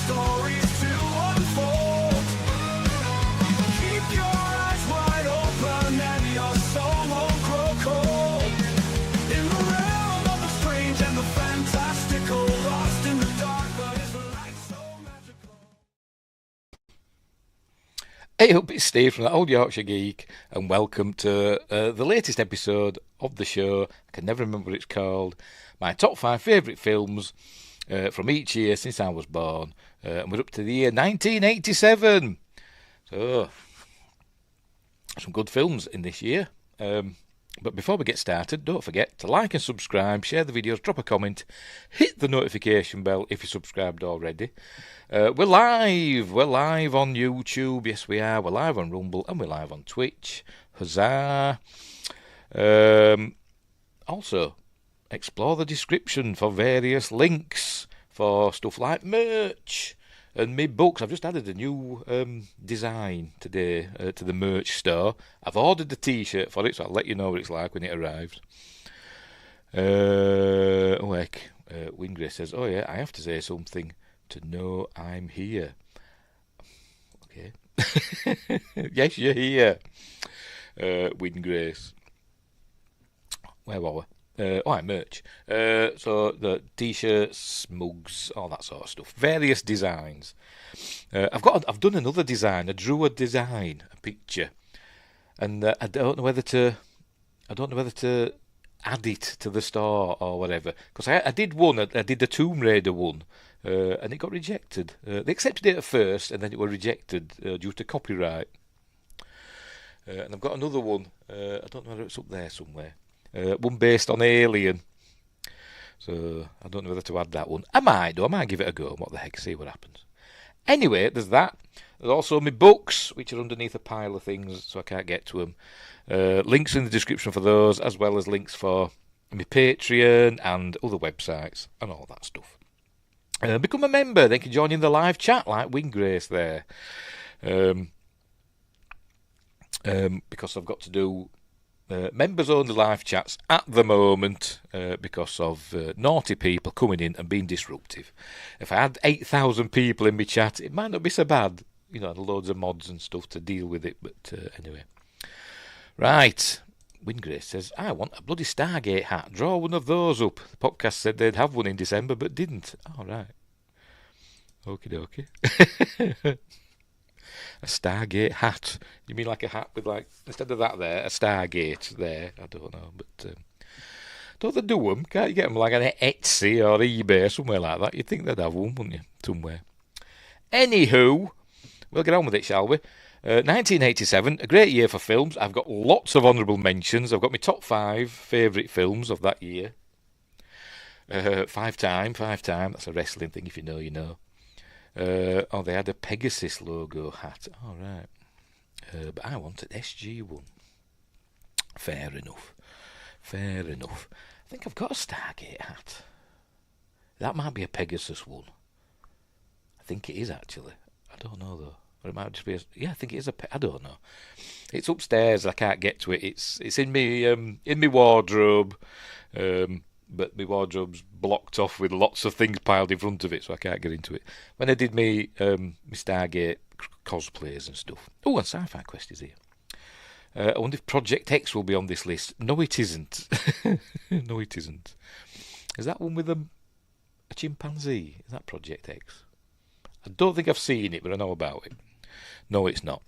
stories to unfold. Keep your eyes wide open and your soul won't grow cold. In the realm of the strange and the fantastical, lost in the dark, but it's light so magical. Hey up, it's Steve from the Old Yorkshire Geek, and welcome to the latest episode of the show. I can never remember what it's called. My top 5 favourite films from each year since I was born. And we're up to the year 1987. So, some good films in this year. But before we get started, don't forget to like and subscribe, share the videos, drop a comment, hit the notification bell if you're subscribed already. We're live on YouTube, yes we are, we're live on Rumble and we're live on Twitch, huzzah. Also, explore the description for various links for stuff like merch and my books. I've just added a new design today to the merch store. I've ordered the t-shirt for it, so I'll let you know what it's like when it arrives. Wingray says, oh yeah, I have to say something to know I'm here. Okay. Yes, you're here. Wingray. Where were we? Merch. So the t-shirts, mugs, all that sort of stuff. Various designs. I've done another design. I drew a design, a picture, and I don't know whether to add it to the store or whatever. Because I did one. I did the Tomb Raider one, and it got rejected. They accepted it at first, and then it was rejected due to copyright. And I've got another one. I don't know whether it's up there somewhere. One based on Alien. So I don't know whether to add that one. I might give it a go. What the heck, see what happens. Anyway, there's that. There's also my books, which are underneath a pile of things, so I can't get to them. Links in the description for those, as well as links for my Patreon and other websites and all that stuff. Become a member. They can join in the live chat like Winggrace there. Because I've got to do members-only live chats at the moment because of naughty people coming in and being disruptive. If I had 8,000 people in my chat, it might not be so bad. You know, loads of mods and stuff to deal with it, but anyway. Right. Wingray says, I want a bloody Stargate hat. Draw one of those up. The podcast said they'd have one in December, but didn't. All right. Okie dokie. A Stargate hat. You mean like a hat with, like, instead of that there, a Stargate there? I don't know, but don't they do them? Can't you get them like on Etsy or eBay or somewhere like that? You'd think they'd have one, wouldn't you? Somewhere. Anywho, we'll get on with it, shall we? 1987, a great year for films. I've got lots of honourable mentions. I've got my top 5 favourite films of that year. 5 time. That's a wrestling thing, if you know, you know. They had a Pegasus logo hat. All right. But I want an SG one. Fair enough. I think I've got a Stargate hat. That might be a Pegasus one. I think it is, actually. I don't know, though. Or it might just be I think it is I don't know. It's upstairs. I can't get to it. It's in me wardrobe. But my wardrobe's blocked off with lots of things piled in front of it, so I can't get into it. When I did my Stargate cosplays and stuff. Oh, and Sci-Fi Quest is here. I wonder if Project X will be on this list. No, it isn't. No, it isn't. Is that one with a chimpanzee? Is that Project X? I don't think I've seen it, but I know about it. No, it's not.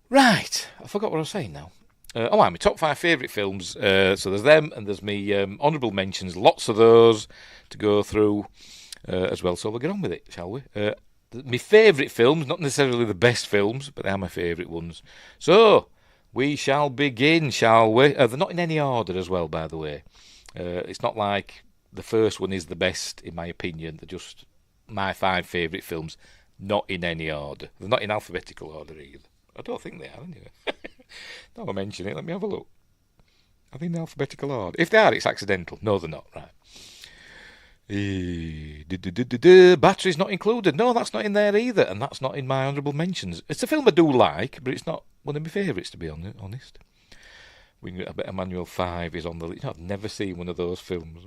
Right, I forgot what I was saying now. My top 5 favourite films. So there's them, and there's me honourable mentions. Lots of those to go through as well. So we'll get on with it, shall we? My favourite films, not necessarily the best films, but they are my favourite ones. So we shall begin, shall we? They're not in any order as well, by the way. It's not like the first one is the best, in my opinion. They're just my 5 favourite films, not in any order. They're not in alphabetical order either. I don't think they are, anyway. Now I mention it, let me have a look. Are they in alphabetical order? If they are, it's accidental. No, they're not, right. Battery's not included. No, that's not in there either, and that's not in my honourable mentions. It's a film I do like, but it's not one of my favourites, to be honest. I bet Emmanuel 5 is on the list. I've never seen one of those films.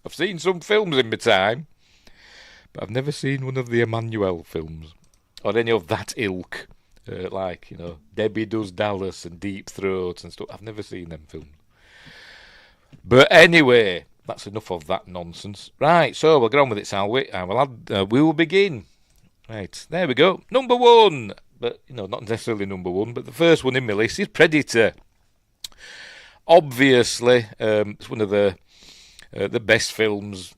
I've seen some films in my time, but I've never seen one of the Emmanuel films or any of that ilk. Like, Debbie Does Dallas and Deep Throat and stuff. I've never seen them films. But anyway, that's enough of that nonsense. Right, so we'll get on with it, shall we? We will begin. Right, there we go. Number one. But, not necessarily number one, but the first one in my list is Predator. Obviously, it's one of the best films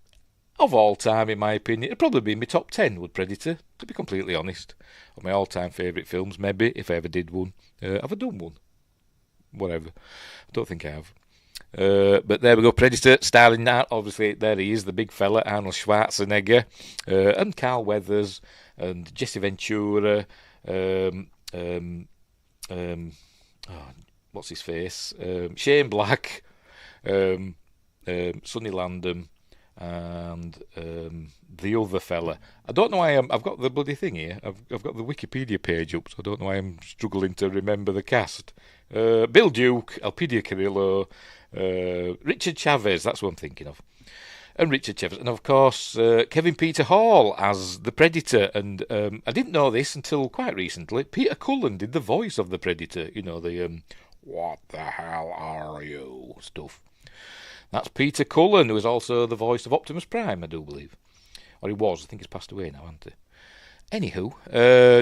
of all time, in my opinion. It'd probably be in my top 10, would Predator, to be completely honest. Of my all-time favourite films, maybe, if I ever did one. Have I done one? Whatever. I don't think I have. But there we go, Predator, starring that. Obviously, there he is, the big fella, Arnold Schwarzenegger, and Carl Weathers, and Jesse Ventura, what's his face? Shane Black, Sonny Landham, and the other fella. I don't know why I've got the bloody thing here. I've got the Wikipedia page up, so I don't know why I'm struggling to remember the cast. Bill Duke, Elpidia Carrillo, Richard Chavez, that's what I'm thinking of. And Richard Chavez, and of course Kevin Peter Hall as the Predator. And I didn't know this until quite recently. Peter Cullen did the voice of the Predator. The "What the hell are you?" stuff. That's Peter Cullen, who is also the voice of Optimus Prime, I do believe. Or he was. I think he's passed away now, hasn't he? Anywho,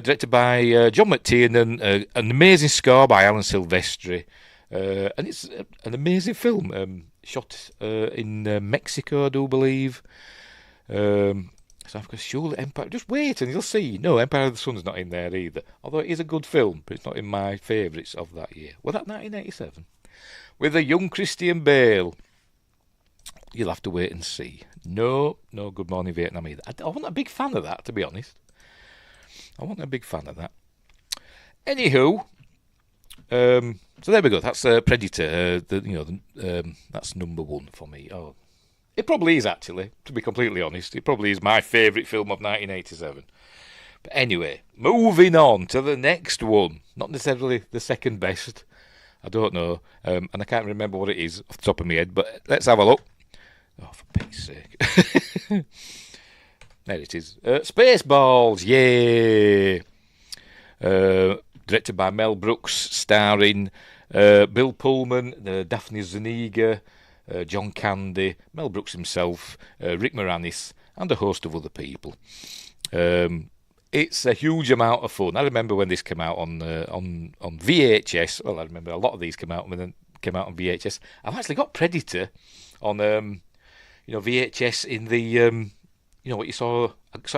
directed by John McTiernan, an amazing score by Alan Silvestri, and it's an amazing film, shot in Mexico, I do believe. So I've got surely Empire. Just wait and you'll see. No, Empire of the Sun's not in there either. Although it is a good film, but it's not in my favourites of that year. Was that 1987? With a young Christian Bale. You'll have to wait and see. No Good Morning Vietnam either. I wasn't a big fan of that, to be honest. I wasn't a big fan of that. Anywho, so there we go. That's Predator. That's number one for me. Oh, it probably is, actually. To be completely honest, it probably is my favourite film of 1987. But anyway, moving on to the next one. Not necessarily the second best. I don't know, and I can't remember what it is off the top of my head. But let's have a look. Oh, for Pete's sake. There it is. Spaceballs, yay! Directed by Mel Brooks, starring Bill Pullman, Daphne Zuniga, John Candy, Mel Brooks himself, Rick Moranis, and a host of other people. It's a huge amount of fun. I remember when this came out on VHS. Well, I remember a lot of these came out on VHS. I've actually got Predator on VHS in the what you saw.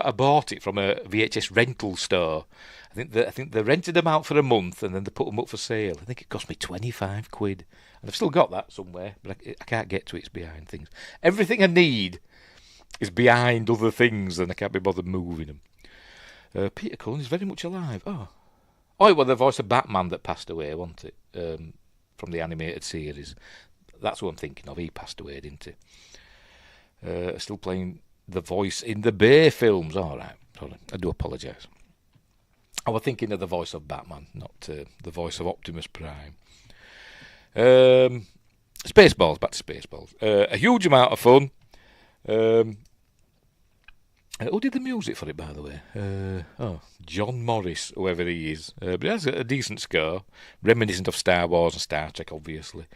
I bought it from a VHS rental store. I think they rented them out for a month and then they put them up for sale. I think it cost me £25, and I've still got that somewhere, but I can't get to it. It's behind things. Everything I need is behind other things, and I can't be bothered moving them. Peter Cullen is very much alive. Oh, it was the voice of Batman that passed away, wasn't it? From the animated series. That's what I'm thinking of. He passed away, didn't he? Still playing the voice in the Bay films. All right, sorry, I do apologise. I was thinking of the voice of Batman, not the voice of Optimus Prime. Spaceballs, back to Spaceballs. A huge amount of fun. Who did the music for it, by the way? John Morris, whoever he is. But he has a decent score, reminiscent of Star Wars and Star Trek, obviously.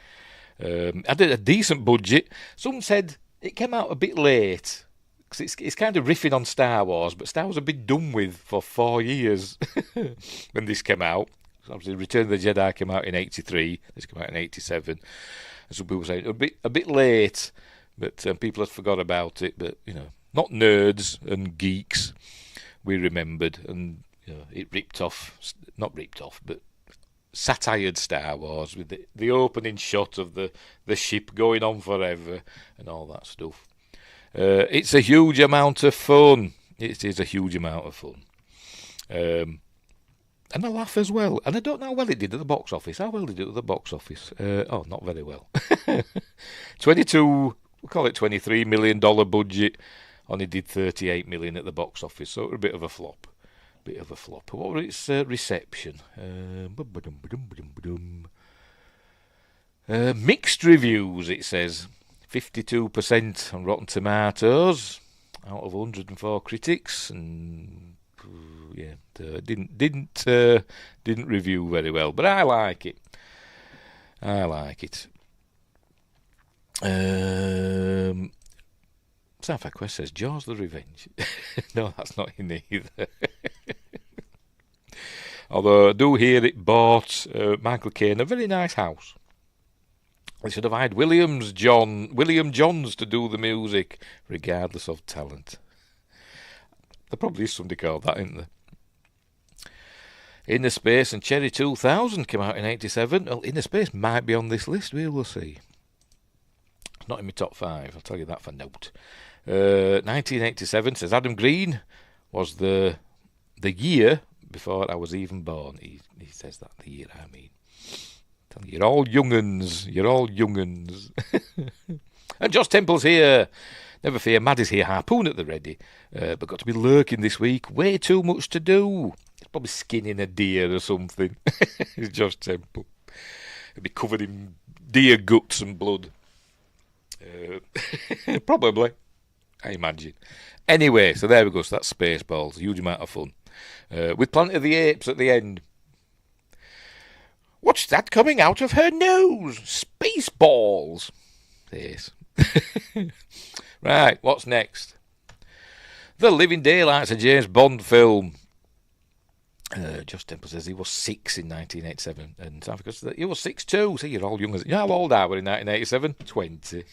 Had a decent budget. Some said it came out a bit late, because it's kind of riffing on Star Wars, but Star Wars had been done with for 4 years when this came out. So obviously, Return of the Jedi came out in 83. This came out in 87. And some people say a bit late, but people had forgot about it. But not nerds and geeks, we remembered, and it not ripped off, but satired Star Wars with the opening shot of the ship going on forever and all that stuff. It's a huge amount of fun. It is a huge amount of fun. And I laugh as well. And I don't know how well it did at the box office. How well did it at the box office? Not very well. We'll call it $23 million budget. Only did $38 million at the box office. So it was a bit of a flop. What was its reception? Mixed reviews, it says. 52% on Rotten Tomatoes. out of 104 critics, and didn't review very well. But I like it. Sci-Fi Quest says Jaws the Revenge. No, that's not in either. Although I do hear it bought Michael Caine a very nice house. They should have hired William Johns to do the music, regardless of talent. There probably is somebody called that, isn't there? Inner Space and Cherry 2000 came out in 87. Well, Inner Space might be on this list, we will see. It's not in my top 5, I'll tell you that for note. 1987, says Adam Green, was the year before I was even born. He says that, the year I mean. You're all young'uns. And Josh Temple's here. Never fear, Maddie's here, harpoon at the ready. But got to be lurking this week. Way too much to do. He's probably skinning a deer or something. It's Josh Temple. He'll be covered in deer guts and blood. Probably. I imagine. Anyway, so there we go. So that's Spaceballs. Huge amount of fun. With Planet of the Apes at the end. What's that coming out of her nose? Spaceballs. Yes. Right, what's next? The Living Daylights, a James Bond film. Josh Temple says he was 6 in 1987. And Sam goes, he was 6 too. See, you're all young. You know how old I was in 1987? 20.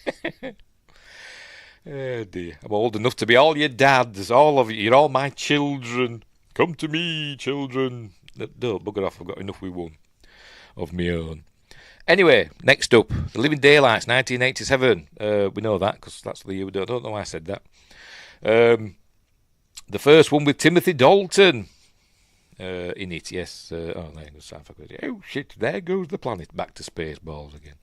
Oh dear. I'm old enough to be all your dads, all of you. You're all my children. Come to me, children. Don't bugger off, I've got enough with one of my own. Anyway, next up, The Living Daylights, 1987. We know that because that's the year. I don't know why I said that. The first one with Timothy Dalton in it, yes. Oh, there goes South Africa. Oh, shit, there goes the planet. Back to Spaceballs again.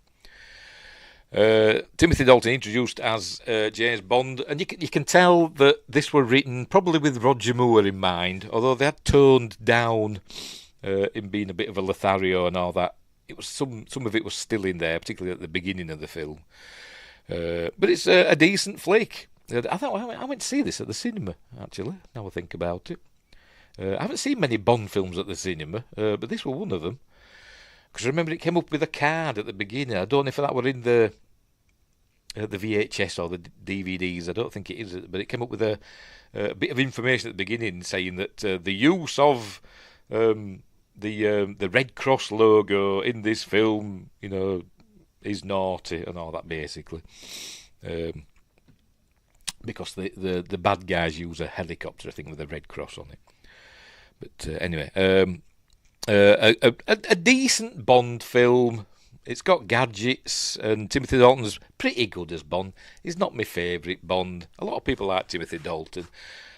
Timothy Dalton introduced as James Bond, and you can tell that this were written probably with Roger Moore in mind, although they had toned down in being a bit of a Lothario and all that. It was some of it was still in there, particularly at the beginning of the film. But it's a decent flick. I thought I went to see this at the cinema, actually, now I think about it. I haven't seen many Bond films at the cinema, but this was one of them. Because I remember it came up with a card at the beginning. I don't know if that were in the VHS or the DVDs. I don't think it is, but it came up with a bit of information at the beginning saying that the use of the Red Cross logo in this film, is naughty and all that, basically. Because the bad guys use a helicopter, I think, with a Red Cross on it. But anyway, a decent Bond film. It's got gadgets, and Timothy Dalton's pretty good as Bond. He's not my favourite Bond. A lot of people like Timothy Dalton.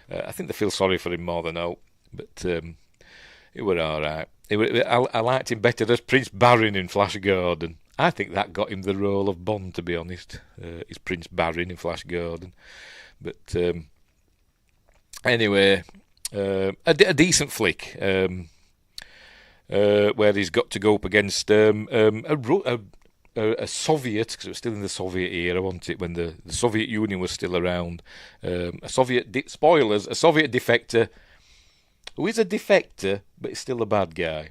I think they feel sorry for him more than out, but it were all right. I liked him better as Prince Barin in Flash Gordon. I think that got him the role of Bond, to be honest. Is Prince Barin in Flash Gordon. But anyway, a decent flick. Where he's got to go up against a Soviet, because it was still in the Soviet era, wasn't it, when the Soviet Union was still around. A Soviet defector, who is a defector, but is still a bad guy.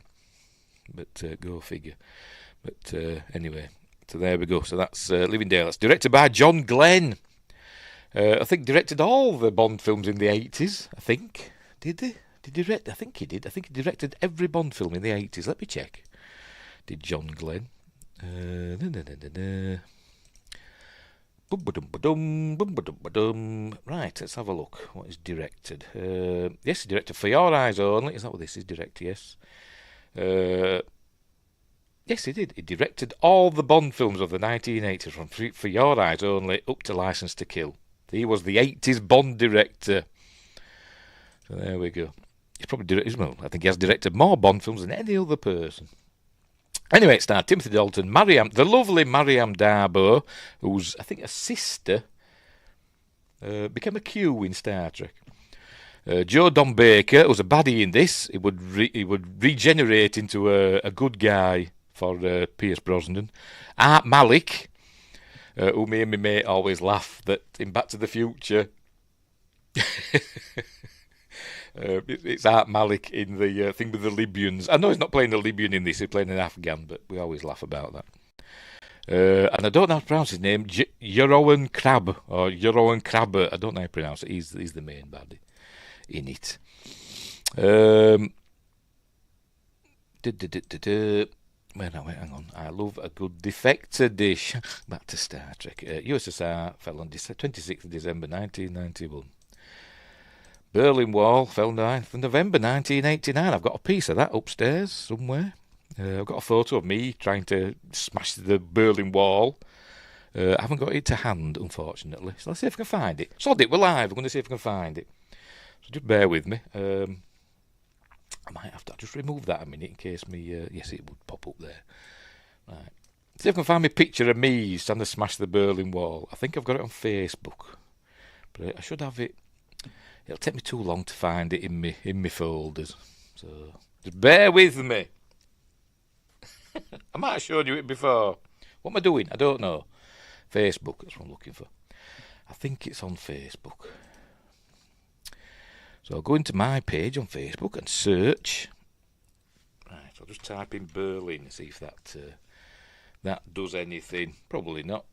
But go figure. But anyway, so there we go. So that's Living Daylights, directed by John Glenn. I think directed all the Bond films in the 80s, I think. Did he? Did he direct? I think he did. I think he directed every Bond film in the 80s. Let me check. Did John Glenn? Right, let's have a look. What is directed? Yes, he directed For Your Eyes Only. Is that what this is? Directed, yes. Yes, he did. He directed all the Bond films of the 1980s, from For Your Eyes Only up to License to Kill. He was the 80s Bond director. So there we go. He's probably directed, well, I think he has directed more Bond films than any other person. Anyway, it starred Timothy Dalton, the lovely Mariam Darbo, who's, I think, a sister, became a Q in Star Trek. Joe Don Baker, who's a baddie in this. He would regenerate into a good guy for Pierce Brosnan. Art Malik, who me and my mate always laugh that in Back to the Future, It's Art Malik in the thing with the Libyans. I know he's not playing a Libyan in this, he's playing an Afghan, but we always laugh about that. And I don't know how to pronounce his name, Jeroen Krabbe, or Jeroen Krabbe, I don't know how to pronounce it, he's the main baddie in it. Well, no, wait, hang on. I love a good defector dish. Back to Star Trek. USSR fell on 26th of December 1991. Berlin Wall fell 9th of November 1989. I've got a piece of that upstairs somewhere. I've got a photo of me trying to smash the Berlin Wall. I haven't got it to hand, unfortunately. So let's see if I can find it. Sod it, we're live. I'm going to see if I can find it. So just bear with me. I might have to just remove that a minute in case me... yes, it would pop up there. Right. See if I can find me picture of me trying to smash the Berlin Wall. I think I've got it on Facebook. But I should have it... It'll take me too long to find it in me folders. So, just bear with me. I might have shown you it before. What am I doing? I don't know. Facebook, that's what I'm looking for. I think it's on Facebook. So I'll go into my page on Facebook and search. Right, I'll just type in Berlin and see if that does anything. Probably not.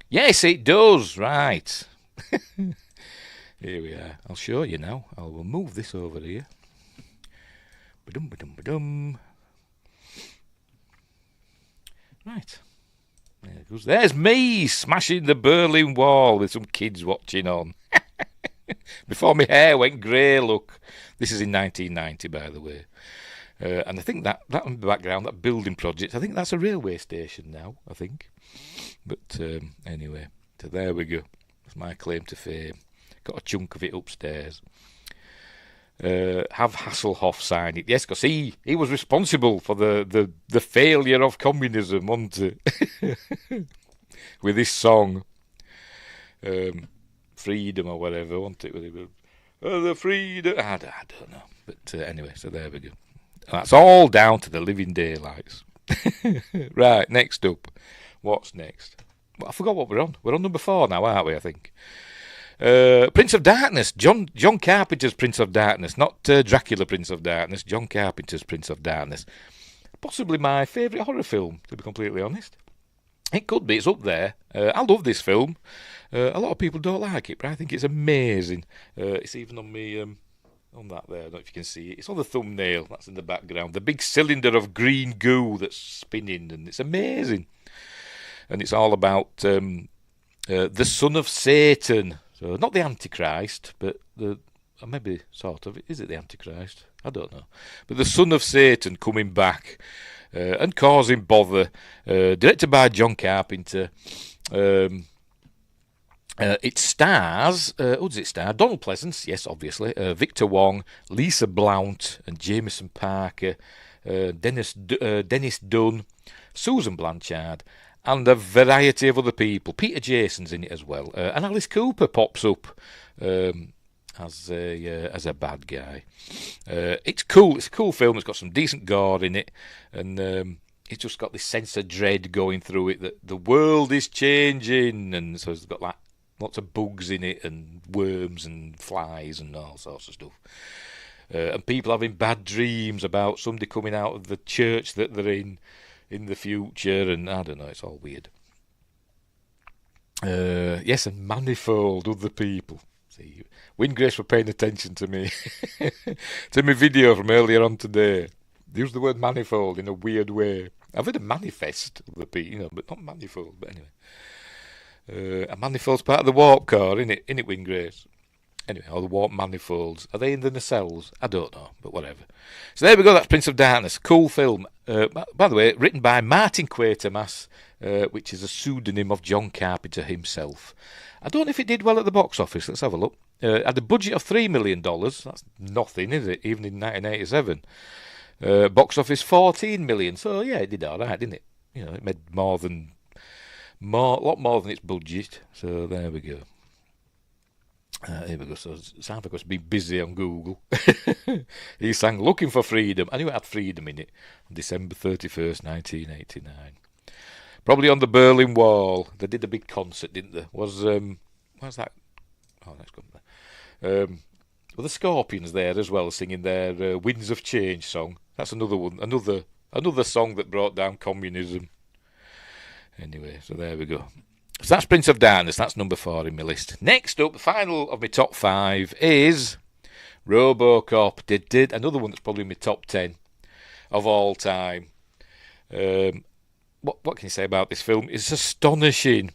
Yes, it does. Right. Here we are. I'll show you now. I will move this over here. Ba-dum, ba-dum, ba-dum. Right. There it goes. There's me smashing the Berlin Wall with some kids watching on. Before my hair went grey, look. This is in 1990, by the way. And I think that in the background, that building project, I think that's a railway station now, I think. But anyway, so there we go. That's my claim to fame. Got a chunk of it upstairs. Have Hasselhoff sign it. Yes, because he was responsible for the failure of communism, wasn't it? With this song. Freedom or whatever, wasn't it? The freedom. I don't know. But anyway, so there we go. That's all down to the living daylights. Right, next up. What's next? Well, I forgot what we're on. We're on number 4 now, aren't we, I think? Prince of Darkness. John Carpenter's Prince of Darkness. Not Dracula Prince of Darkness. John Carpenter's Prince of Darkness. Possibly my favourite horror film, to be completely honest. It could be. It's up there. I love this film. A lot of people don't like it, but I think it's amazing. It's even on me... on that there, I don't know if you can see it. It's on the thumbnail. That's in the background. The big cylinder of green goo that's spinning, and it's amazing. And it's all about the son of Satan. So not the Antichrist, but maybe sort of. Is it the Antichrist? I don't know. But the son of Satan coming back and causing bother. Directed by John Carpenter. It stars, who does it star? Donald Pleasance, yes, obviously. Victor Wong, Lisa Blount, and Jameson Parker, Dennis Dunn, Susan Blanchard, and a variety of other people. Peter Jason's in it as well, and Alice Cooper pops up as a bad guy. It's cool. It's a cool film. It's got some decent gore in it, and it's just got this sense of dread going through it that the world is changing, and so it's got like lots of bugs in it, and worms and flies and all sorts of stuff. And people having bad dreams about somebody coming out of the church that they're in the future, and I don't know, it's all weird. Yes, and manifold other people. See, Windgrace were paying attention to me, to my video from earlier on today. They used the word manifold in a weird way. I've heard a manifest of the people, but not manifold, but anyway. A manifold's part of the warp core, innit, Windgrace? Anyway, all the warp manifolds. Are they in the nacelles? I don't know, but whatever. So there we go, that's Prince of Darkness. Cool film. By the way, written by Martin Quatermass, which is a pseudonym of John Carpenter himself. I don't know if it did well at the box office. Let's have a look. Had a budget of $3 million. That's nothing, is it? Even in 1987. Box office $14 million. So yeah, it did all right, didn't it? You know, it made a lot more than its budget. So there we go. Here we go. So Sanford be busy on Google. He sang "Looking for Freedom." I knew it had freedom in it. On December 31st, 1989. Probably on the Berlin Wall. They did a big concert, didn't they? What's that Oh, that's good. Well, the Scorpions there as well, singing their "Winds of Change" song. That's another one, another song that brought down communism. Anyway, so there we go. So that's Prince of Darkness. That's number 4 in my list. Next up, the final of my top 5 is RoboCop. Did another one that's probably in my top 10 of all time. What can you say about this film? It's astonishing.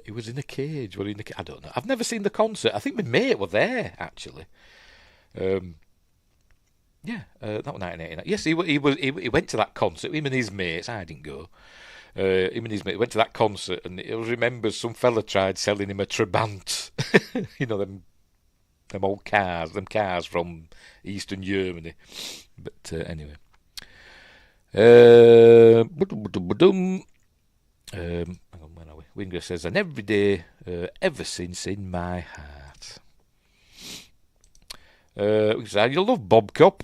He was in a cage. I don't know. I've never seen the concert. I think my mate were there actually. That was 1989. Yes, he went to that concert. Him and his mates. I didn't go. Him and his mate went to that concert, and I remember some fella tried selling him a Trabant. You know them old cars, from Eastern Germany. But anyway. Hang on, where are we? Winger says, "And every day, ever since in my heart." You love Bob Cop,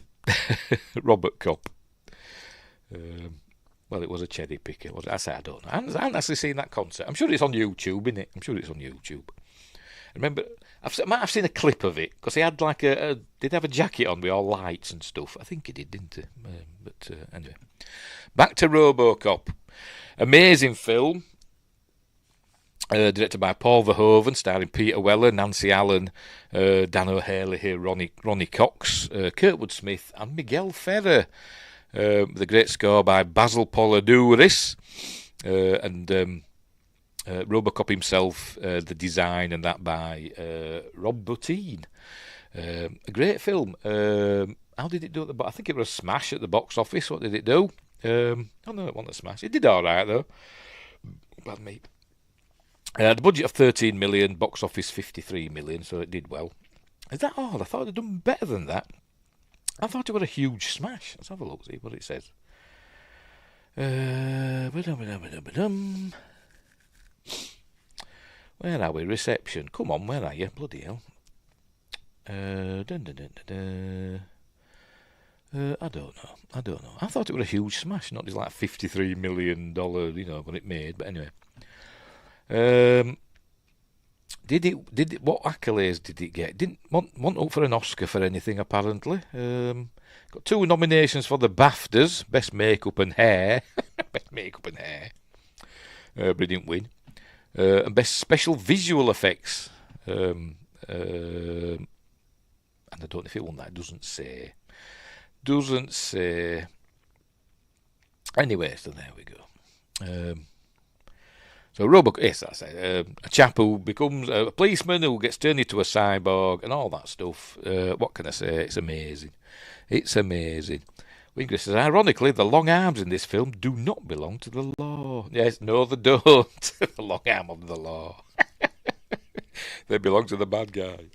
Robert Cop. Well, it was a cherry picker. Was it? I don't know. I haven't actually seen that concert. I'm sure it's on YouTube, innit? I'm sure it's on YouTube. I remember, I might have seen a clip of it because he had like did have a jacket on with all lights and stuff. I think he did, didn't he? But anyway, back to RoboCop. Amazing film. Directed by Paul Verhoeven, starring Peter Weller, Nancy Allen, Dan O'Haley here, Ronnie Cox, Kurtwood Smith, and Miguel Ferrer. The great score by Basil Poledouris, and RoboCop himself, the design and that by Rob Bottin. A great film. How did it do at the box? I think it was a smash at the box office. What did it do? No, it wasn't a smash. It did all right though. Pardon me. The budget of 13 million, box office 53 million, so it did well. Is that all? I thought it had done better than that. I thought it was a huge smash. Let's have a look, see what it says. Where are we? Reception. Come on, where are you? Bloody hell. I don't know. I thought it was a huge smash, not just like $53 million, what it made. But anyway. Did it? What accolades did it get? Didn't want up for an Oscar for anything apparently. Got 2 nominations for the BAFTAs, Best Makeup and Hair, but it didn't win. And Best Special Visual Effects. And I don't know if it won that. It doesn't say. Anyway, so there we go. So RoboCop, yes, that's it. A chap who becomes a policeman who gets turned into a cyborg and all that stuff. What can I say? It's amazing. It's amazing. Winger says, ironically, the long arms in this film do not belong to the law. Yes, no, they don't. The long arm of the law. They belong to the bad guy.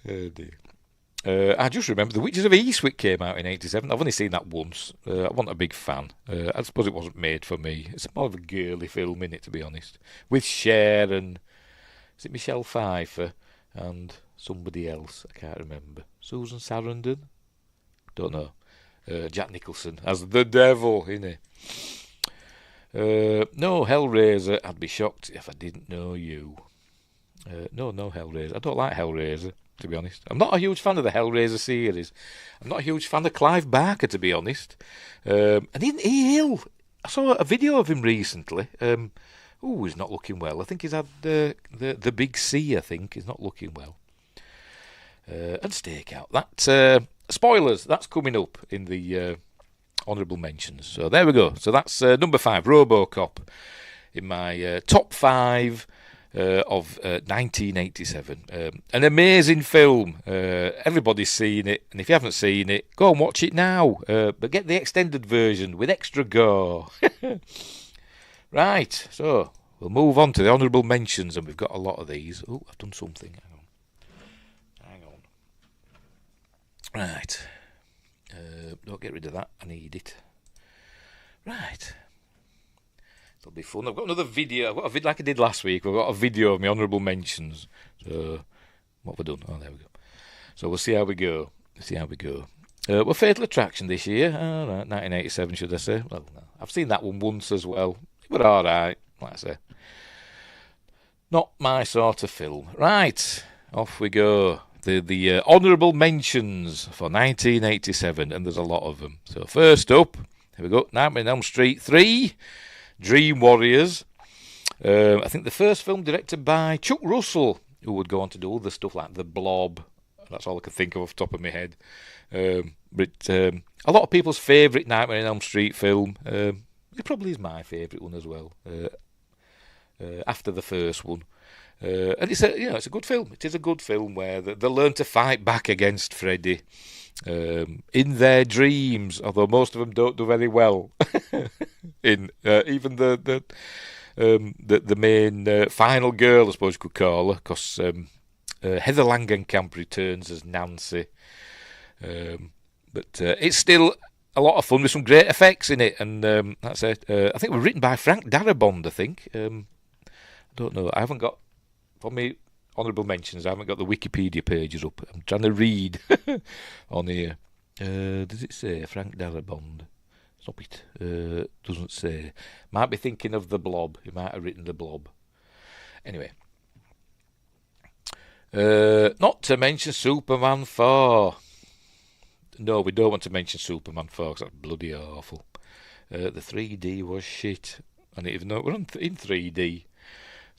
Oh dear. I just remember The Witches of Eastwick came out in 87. I've only seen that once. I wasn't a big fan. I suppose it wasn't made for me. It's more of a girly film, innit, to be honest. With Cher and... Is it Michelle Pfeiffer? And somebody else. I can't remember. Susan Sarandon? Don't know. Jack Nicholson as the devil, innit? No, Hellraiser. I'd be shocked if I didn't know you. No Hellraiser. I don't like Hellraiser, to be honest. I'm not a huge fan of the Hellraiser series. I'm not a huge fan of Clive Barker, to be honest. And he ill. I saw a video of him recently. He's not looking well. I think he's had the big C, I think. He's not looking well. And Stakeout. That, spoilers, that's coming up in the honourable mentions. So there we go. So that's number 5, RoboCop, in my top 5 of 1987. An amazing film. Everybody's seen it, and if you haven't seen it, go and watch it now. But get the extended version with extra gore. Right, so we'll move on to the honourable mentions, and we've got a lot of these. Oh, I've done something. Hang on. Right. Don't get rid of that. I need it. Right. It'll be fun. I've got another video. I've got a video like I did last week. I've got a video of my honourable mentions. So, what have I done? Oh, there we go. So we'll see how we go. Well, Fatal Attraction this year. All right, 1987, should I say? Well, no. I've seen that one once as well. It was all right. like I say, not my sort of film. Right, off we go. The honourable mentions for 1987, and there's a lot of them. So first up, here we go, Nightmare on Elm Street 3, Dream Warriors. I think the first film directed by Chuck Russell, who would go on to do other stuff like The Blob. That's all I can think of off the top of my head. But a lot of people's favourite Nightmare on Elm Street film. It probably is my favourite one as well. After the first one. And it's a good film. It is a good film where they learn to fight back against Freddy in their dreams, although most of them don't do very well. In even the main final girl, I suppose you could call her, because Heather Langenkamp returns as Nancy. But it's still a lot of fun with some great effects in it, and that's it. I think it was written by Frank Darabont, I think. I don't know. I haven't got, for me, honourable mentions, I haven't got the Wikipedia pages up. I'm trying to read on here. Does it say Frank Darabont? Stop it. Doesn't say. Might be thinking of The Blob. He might have written The Blob. Anyway. Not to mention Superman 4. No, we don't want to mention Superman 4 because that's bloody awful. The 3D was shit. And even though it was in 3D,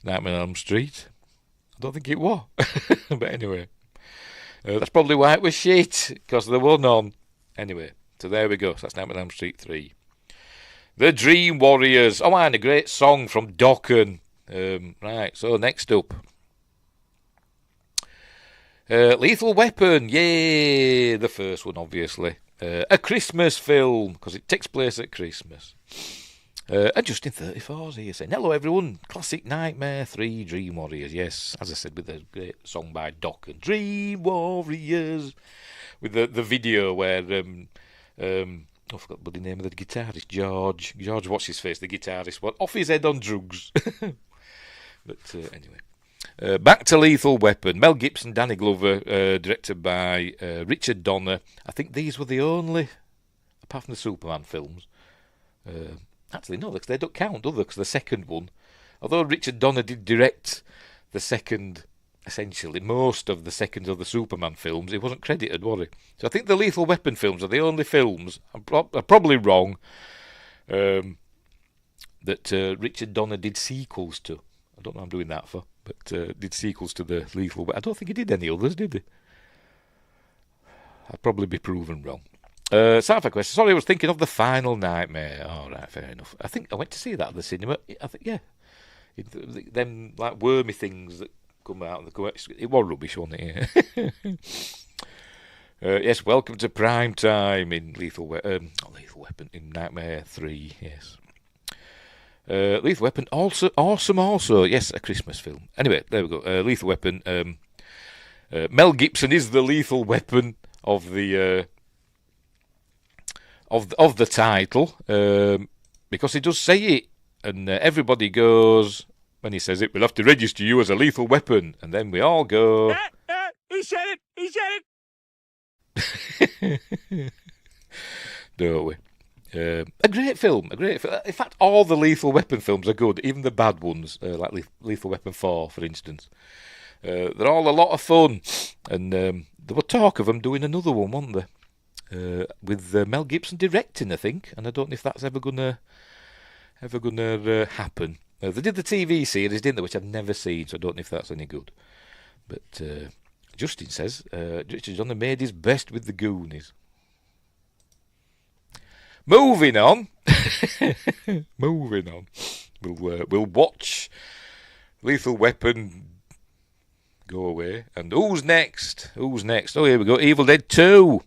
Nightmare on Elm Street, I don't think it was. But anyway, that's probably why it was shit, because there were none. Anyway, so there we go. So that's Nightmare on Elm Street 3. The Dream Warriors. Oh, and a great song from Dokken. Right, so next up. Lethal Weapon, yay! The first one, obviously. A Christmas film, because it takes place at Christmas. And Justin 34's here saying, hello everyone, classic Nightmare 3 Dream Warriors. Yes, as I said, with a great song by Dokken, Dream Warriors. With the video where, I forgot the bloody name of the guitarist, George, what's his face, the guitarist, off his head on drugs. But anyway. Back to Lethal Weapon. Mel Gibson, Danny Glover, directed by Richard Donner. I think these were the only, apart from the Superman films. Actually, no, they don't count, do they? Because the second one, although Richard Donner did direct the second, essentially, most of the second of the Superman films, he wasn't credited, was he? So I think the Lethal Weapon films are the only films, I'm probably wrong, that Richard Donner did sequels to. I don't know what I'm doing that for, but did sequels to the Lethal Weapon. I don't think he did any others, did he? I'd probably be proven wrong. Sci-fi question. Sorry, I was thinking of The Final Nightmare. All right, fair enough. I think I went to see that at the cinema. I think, yeah. Them, like, wormy things that come out. It was rubbish, wasn't it? Yeah. Yes, welcome to prime time in Lethal Weapon, in Nightmare 3, yes. Lethal Weapon, awesome, yes, a Christmas film. Anyway, there we go. Lethal Weapon. Mel Gibson is the Lethal Weapon of the of the title, because he does say it, and everybody goes when he says it. We'll have to register you as a lethal weapon, and then we all go. He said it. Don't we? A great film. In fact, all the Lethal Weapon films are good, even the bad ones, like Lethal Weapon 4, for instance. They're all a lot of fun, and there were talk of them doing another one, weren't there? With Mel Gibson directing, I think, and I don't know if that's ever gonna happen. They did the TV series, didn't they, which I've never seen, so I don't know if that's any good. But Justin says Richard Donner made his best with the Goonies. Moving on. We'll watch Lethal Weapon go away. And who's next? Oh, here we go. Evil Dead 2.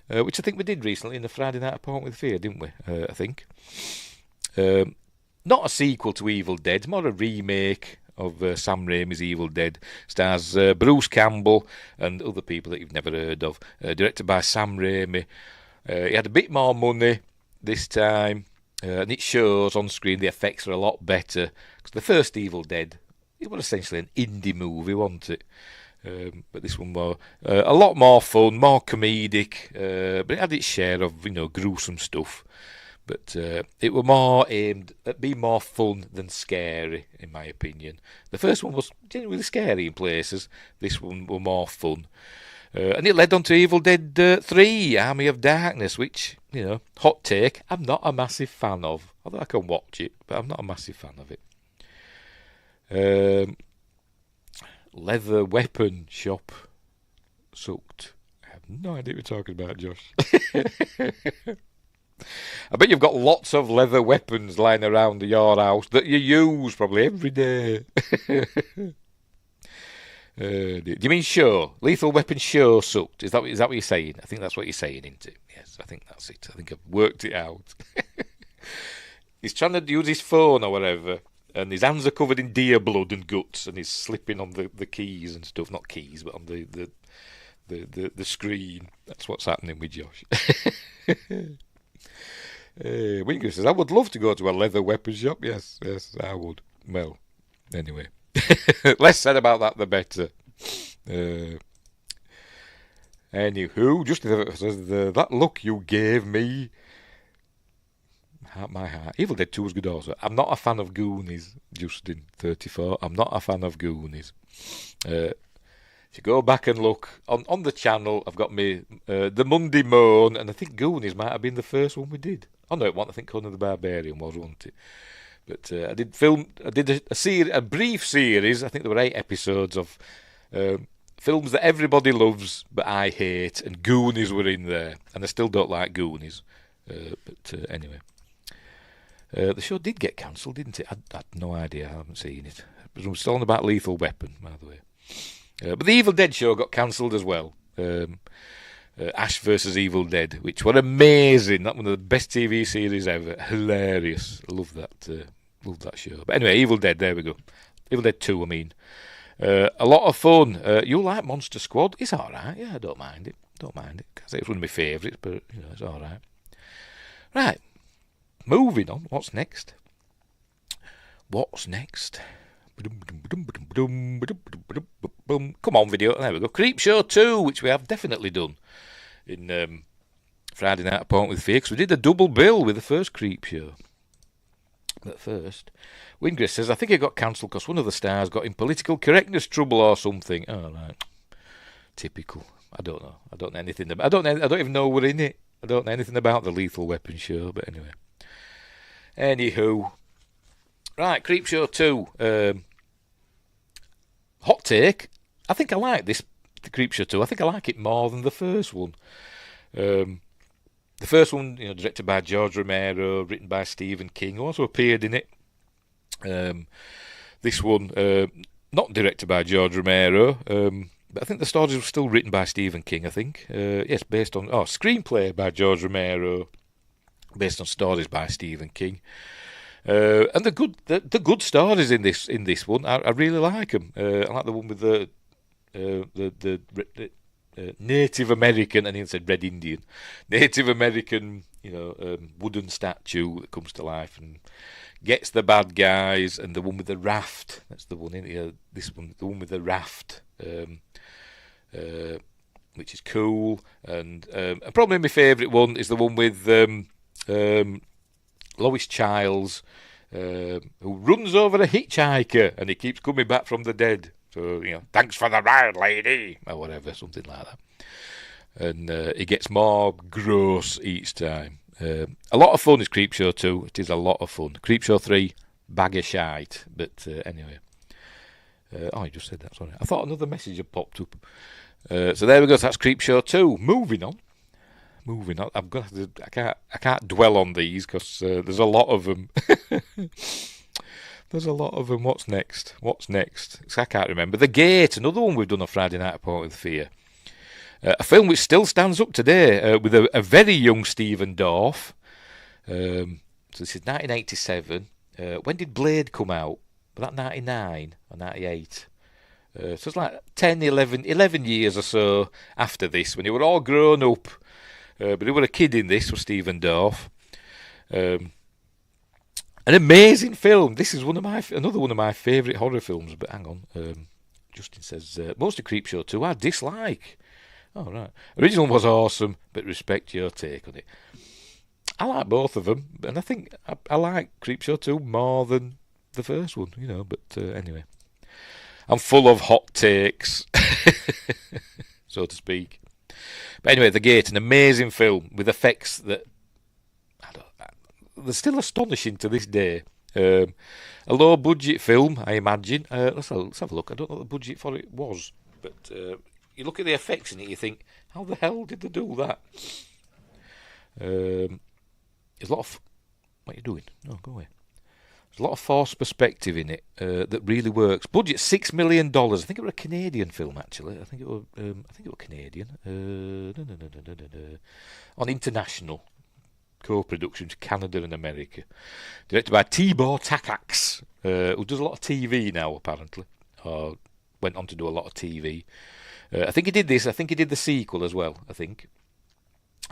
Which I think we did recently in the Friday Night Apart with Fear, didn't we? I think. Not a sequel to Evil Dead, more a remake of Sam Raimi's Evil Dead. Stars Bruce Campbell and other people that you've never heard of. Directed by Sam Raimi. He had a bit more money this time, and it shows on screen. The effects are a lot better, because the first Evil Dead, it was essentially an indie movie, wasn't it? But this one was a lot more fun, more comedic, but it had its share of gruesome stuff. But it were more aimed at being more fun than scary, in my opinion. The first one was genuinely scary in places. This one were more fun. And it led on to Evil Dead 3, Army of Darkness, which, hot take, I'm not a massive fan of. Although I can watch it, but I'm not a massive fan of it. Leather weapon shop sucked. I have no idea what you're talking about, Josh. I bet you've got lots of leather weapons lying around your house that you use probably every day. Do you mean show? Lethal Weapon show sucked? Is that what you're saying? I think that's what you're saying, isn't it? Yes, I think that's it. I think I've worked it out. He's trying to use his phone or whatever, and his hands are covered in deer blood and guts, and he's slipping on the keys and stuff. Not keys, but on the screen. That's what's happening with Josh. Winger says, I would love to go to a leather weapon shop. Yes, I would. Well, anyway. Less said about that, the better. Anywho, just says, that look you gave me, my heart. Evil Dead 2 was good also. I'm not a fan of Goonies, Justin 34. I'm not a fan of Goonies. If you go back and look on the channel, I've got me the Monday Moan, and I think Goonies might have been the first one we did. Oh no, it wasn't. I think Conan the Barbarian was, wasn't it? But I did a brief series. I think there were 8 episodes of films that everybody loves but I hate, and Goonies were in there, and I still don't like Goonies. But anyway, the show did get cancelled, didn't it? I had no idea. I haven't seen it. It was still on about Lethal Weapon, by the way. But the Evil Dead show got cancelled as well. Ash vs Evil Dead, which were amazing. That one of the best TV series ever. Hilarious. I love that. Love that show. But anyway, Evil Dead. There we go. Evil Dead 2. I mean, a lot of fun. You like Monster Squad? It's all right. Yeah, I don't mind it. Can't say it's one of my favourites, but it's all right. Right. Moving on. What's next? Come on, video. There we go. Creepshow 2, which we have definitely done in Friday Night Appointment with Fear, because we did a double bill with the first Creepshow. But first, Wingris says, I think it got cancelled because one of the stars got in political correctness trouble or something. Oh, right. Typical. I don't know. I don't know anything about. I don't even know we're in it. I don't know anything about the Lethal Weapon show. But anyway. Anywho. Right, Creepshow 2. Hot take. I think I like the Creepshow 2. I think I like it more than the first one. The first one, directed by George Romero, written by Stephen King, also appeared in it. This one, not directed by George Romero, but I think the stories were still written by Stephen King, I think. Yes, based on... screenplay by George Romero, based on stories by Stephen King. And the good stories in this one, I really like them. I like the one with the Native American, and he said Red Indian, Native American, wooden statue that comes to life and gets the bad guys, and the one with the raft. That's the one in here. This one, the one with the raft, which is cool. And probably my favourite one is the one with Lois Childs, who runs over a hitchhiker, and he keeps coming back from the dead. So, thanks for the ride, lady, or whatever, something like that. And it gets more gross each time. A lot of fun is Creepshow 2. It is a lot of fun. Creepshow 3, bag of shite. But anyway. I just said that, sorry. I thought another message had popped up. So there we go. So that's Creepshow 2. Moving on. I can't dwell on these because there's a lot of them. There's a lot of them. What's next? I can't remember. The Gate, another one we've done on Friday Night Appointment with Fear. A film which still stands up today with a very young Stephen Dorff. So this is 1987. When did Blade come out? Was that 99 or 98? So it's like 11 years or so after this, when they were all grown up. But they were a kid in this, was Stephen Dorff. An amazing film. This is another one of my favourite horror films. But hang on, Justin says most of Creepshow 2 I dislike. Oh right, original was awesome, but respect your take on it. I like both of them, and I think I like Creepshow 2 more than the first one, but anyway. I'm full of hot takes, so to speak. But anyway, The Gate, an amazing film with effects that they're still astonishing to this day. A low budget film, I imagine. Let's have a look. I don't know what the budget for it was, but you look at the effects in it, you think, how the hell did they do that? There's a lot of... What are you doing? No, go away. There's a lot of forced perspective in it that really works. Budget $6 million. I think it was a Canadian film, actually. I think it was Canadian. On international co-productions, Canada and America. Directed by Tibor Takacs, who does a lot of TV now, apparently. Or went on to do a lot of TV. I think he did this. I think he did the sequel as well, I think.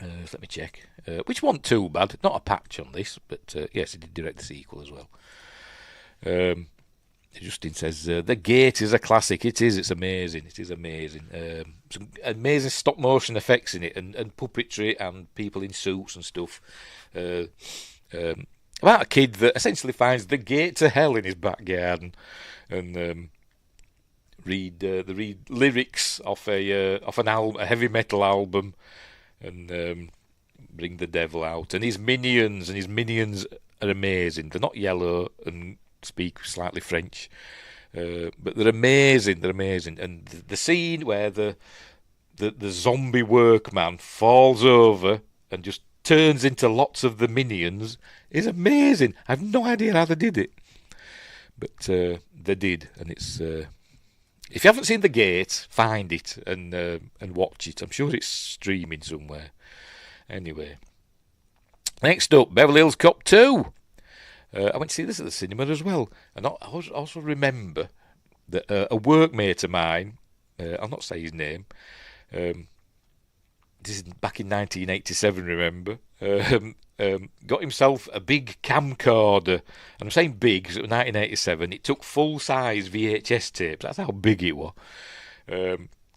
So let me check. Which wasn't too bad. Not a patch on this, but yes, he did direct the sequel as well. Justin says, The Gate is a classic. It is. It's amazing. It is amazing. Some amazing stop motion effects in it, and puppetry and people in suits and stuff. About a kid that essentially finds the gate to hell in his back garden, and read lyrics off an album, a heavy metal album, and bring the devil out. And his minions are amazing. They're not yellow and speak slightly French, but they're amazing. They're amazing. And the scene where the zombie workman falls over and just turns into lots of the minions is amazing. I have no idea how they did it, but they did. And it's if you haven't seen The Gate, find it and watch it. I'm sure it's streaming somewhere. Anyway, next up, Beverly Hills Cop 2. I went to see this at the cinema as well. And I also remember that a workmate of mine, I'll not say his name, this is back in 1987, remember, got himself a big camcorder. And I'm saying big because it was 1987. It took full-size VHS tapes. That's how big it was.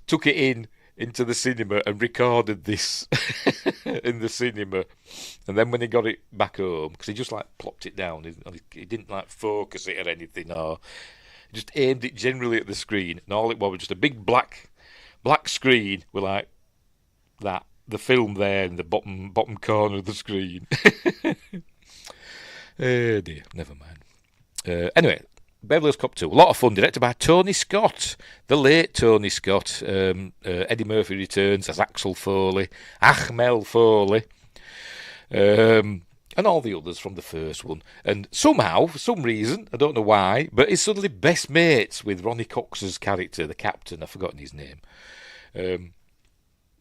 Took it into the cinema and recorded this in the cinema. And then when he got it back home, because he just plopped it down, he didn't focus it or anything, or he just aimed it generally at the screen, and all it was just a big black screen with the film there in the bottom corner of the screen. Oh dear, never mind. Anyway, Beverly Hills Cop 2, a lot of fun, directed by Tony Scott, the late Tony Scott. Eddie Murphy returns as Axel Foley, Achmel Foley, and all the others from the first one. And somehow, for some reason, I don't know why, but he's suddenly best mates with Ronnie Cox's character, the captain. I've forgotten his name.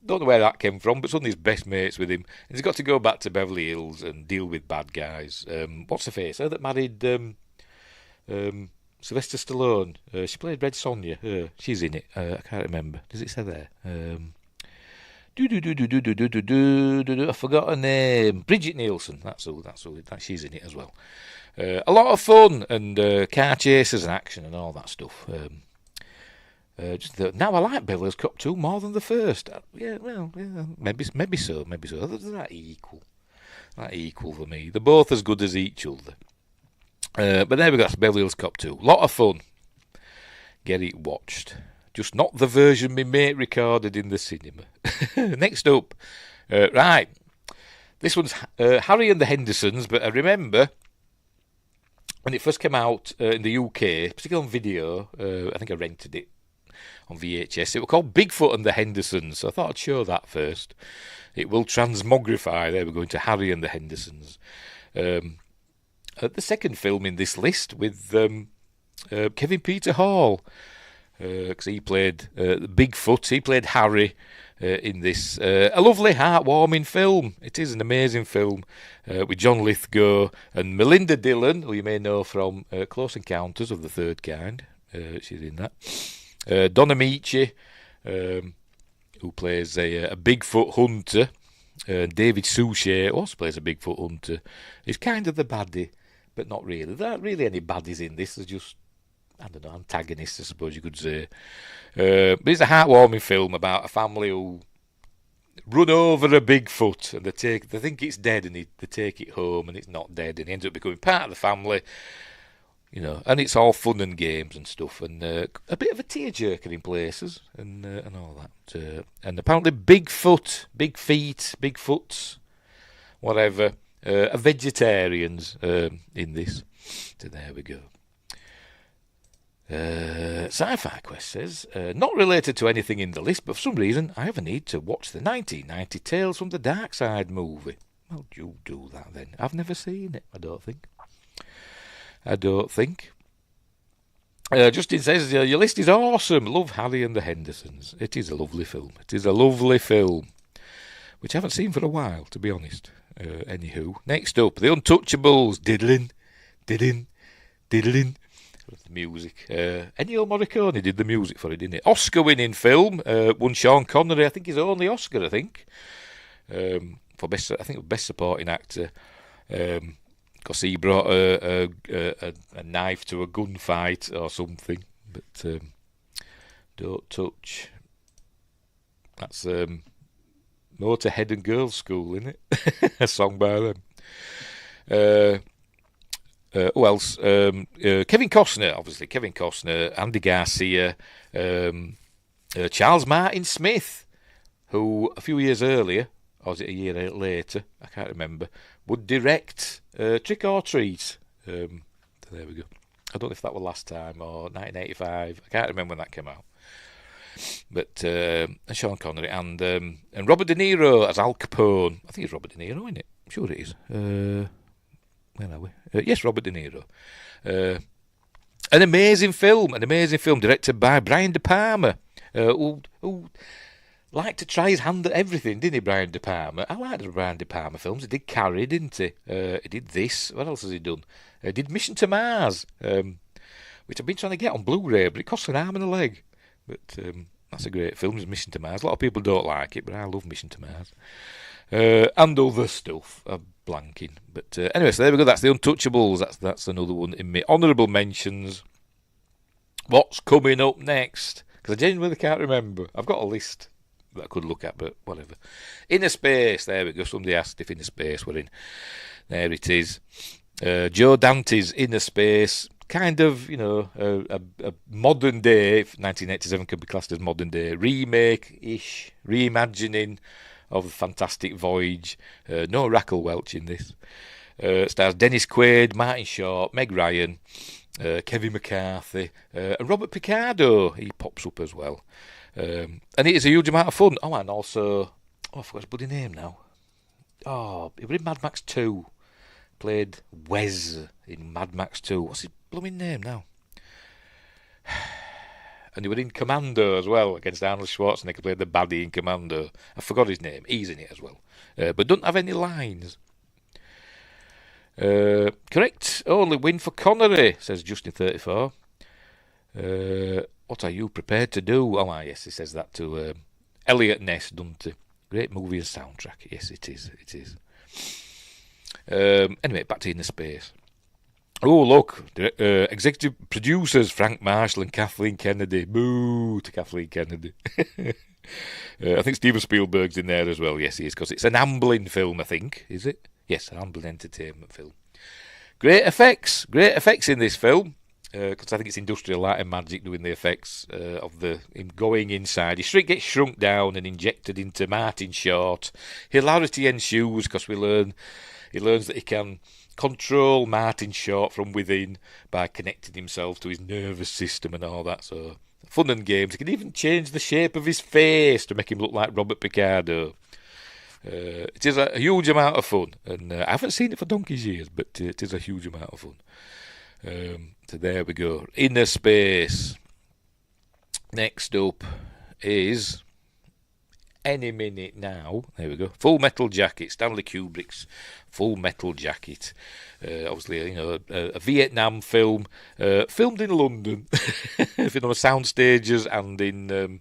Don't know where that came from, but suddenly he's best mates with him. And he's got to go back to Beverly Hills and deal with bad guys. What's her face? Her that married Sylvester Stallone. She played Red Sonja. She's in it. I can't remember. Does it say there? I forgot her name. Bridget Nielsen. That's all. She's in it as well. A lot of fun and car chases and action and all that stuff. Now I like Beverly Hills Cop 2 more than the first. Maybe so. They're equal for me. They're both as good as each other. But there we go. Beverly Hills Cop 2. Lot of fun. Get it watched. Just not the version my mate recorded in the cinema. Next up, right. This one's Harry and the Hendersons. But I remember when it first came out in the UK, particularly on video. I think I rented it on VHS. It was called Bigfoot and the Hendersons, so I thought I'd show that first. It will transmogrify. There we're going to Harry and the Hendersons. The second film in this list with Kevin Peter Hall, because he played Bigfoot. He played Harry in this. A lovely, heartwarming film. It is an amazing film with John Lithgow and Melinda Dillon, who you may know from Close Encounters of the Third Kind. She's in that. Don Amici, who plays a Bigfoot hunter. David Suchet also plays a Bigfoot hunter. He's kind of the baddie, but not really. There aren't really any baddies in this. There's just, I don't know, antagonists, I suppose you could say. But it's a heartwarming film about a family who run over a Bigfoot, and they think it's dead, and they take it home, and it's not dead, and it ends up becoming part of the family. And it's all fun and games and stuff, and a bit of a tearjerker in places, and all that. And apparently Bigfoot, big feet, Bigfoots, whatever, are vegetarians in this. So there we go. Sci-Fi Quest says, not related to anything in the list, but for some reason I have a need to watch the 1990 Tales from the Dark Side movie. Well, you do that then. I've never seen it, I don't think. Justin says, your list is awesome. Love Harry and the Hendersons. It is a lovely film. Which I haven't seen for a while, to be honest. Anywho, next up, The Untouchables. Diddlin'. The music. Ennio Morricone did the music for it, didn't it? Oscar-winning film. Won Sean Connery. I think his only Oscar. For best supporting actor. Because he brought a knife to a gunfight or something. But Don't Touch. That's Motorhead and Girls School, isn't it? A song by them. Who else? Kevin Costner, obviously. Kevin Costner, Andy Garcia, Charles Martin Smith, who a few years earlier, or was it a year later, I can't remember, would direct Trick or Treat. There we go. I don't know if that was last time or 1985. I can't remember when that came out. But Sean Connery and Robert De Niro as Al Capone. I think it's Robert De Niro, isn't it? I'm sure it is. Where are we? Yes, Robert De Niro. An amazing film directed by Brian De Palma, who liked to try his hand at everything, didn't he, Brian De Palma? I liked the Brian De Palma films. He did Carrie, didn't he? He did this. What else has he done? He did Mission to Mars, which I've been trying to get on Blu-ray, but it costs an arm and a leg. But that's a great film, Mission to Mars. A lot of people don't like it, but I love Mission to Mars. And other stuff. I'm blanking. But anyway, so there we go. That's The Untouchables. That's another one in my honourable mentions. What's coming up next? Because I genuinely can't remember. I've got a list that I could look at, but whatever. Inner Space. There we go. Somebody asked if Inner Space were in. There it is. Joe Dante's Inner Space. Kind of, a modern day, if 1987 could be classed as modern day, remake-ish, reimagining of the Fantastic Voyage. No Raquel Welch in this. Stars Dennis Quaid, Martin Short, Meg Ryan, Kevin McCarthy, and Robert Picardo. He pops up as well. And it is a huge amount of fun. Oh, and also, I forgot his bloody name now. Oh, he was in Mad Max 2. Played Wes in Mad Max 2. What's his blooming name now? And he was in Commando as well, against Arnold Schwarzenegger, played the baddie in Commando. I forgot his name. He's in it as well. But don't have any lines. Correct. Only win for Connery, says Justin34. What are you prepared to do? Oh, yes, he says that to Elliot Ness, doesn't he? Great movie and soundtrack. Yes, it is. It is. Anyway, back to Inner Space. Oh, look, executive producers Frank Marshall and Kathleen Kennedy. Boo to Kathleen Kennedy. I think Steven Spielberg's in there as well. Yes, he is, because it's an Amblin film, I think. Is it? Yes, an Amblin Entertainment film. Great effects in this film. Because I think it's Industrial Light and Magic doing the effects of him going inside. He gets shrunk down and injected into Martin Short. Hilarity ensues because he learns that he can control Martin Short from within by connecting himself to his nervous system and all that. So fun and games. He can even change the shape of his face to make him look like Robert Picardo. It is a huge amount of fun, and I haven't seen it for donkey's years, but it is a huge amount of fun. So there we go. Inner Space. Next up is any minute now. There we go. Full Metal Jacket. Stanley Kubrick's Full Metal Jacket. Obviously, a Vietnam film filmed in London, sound stages and in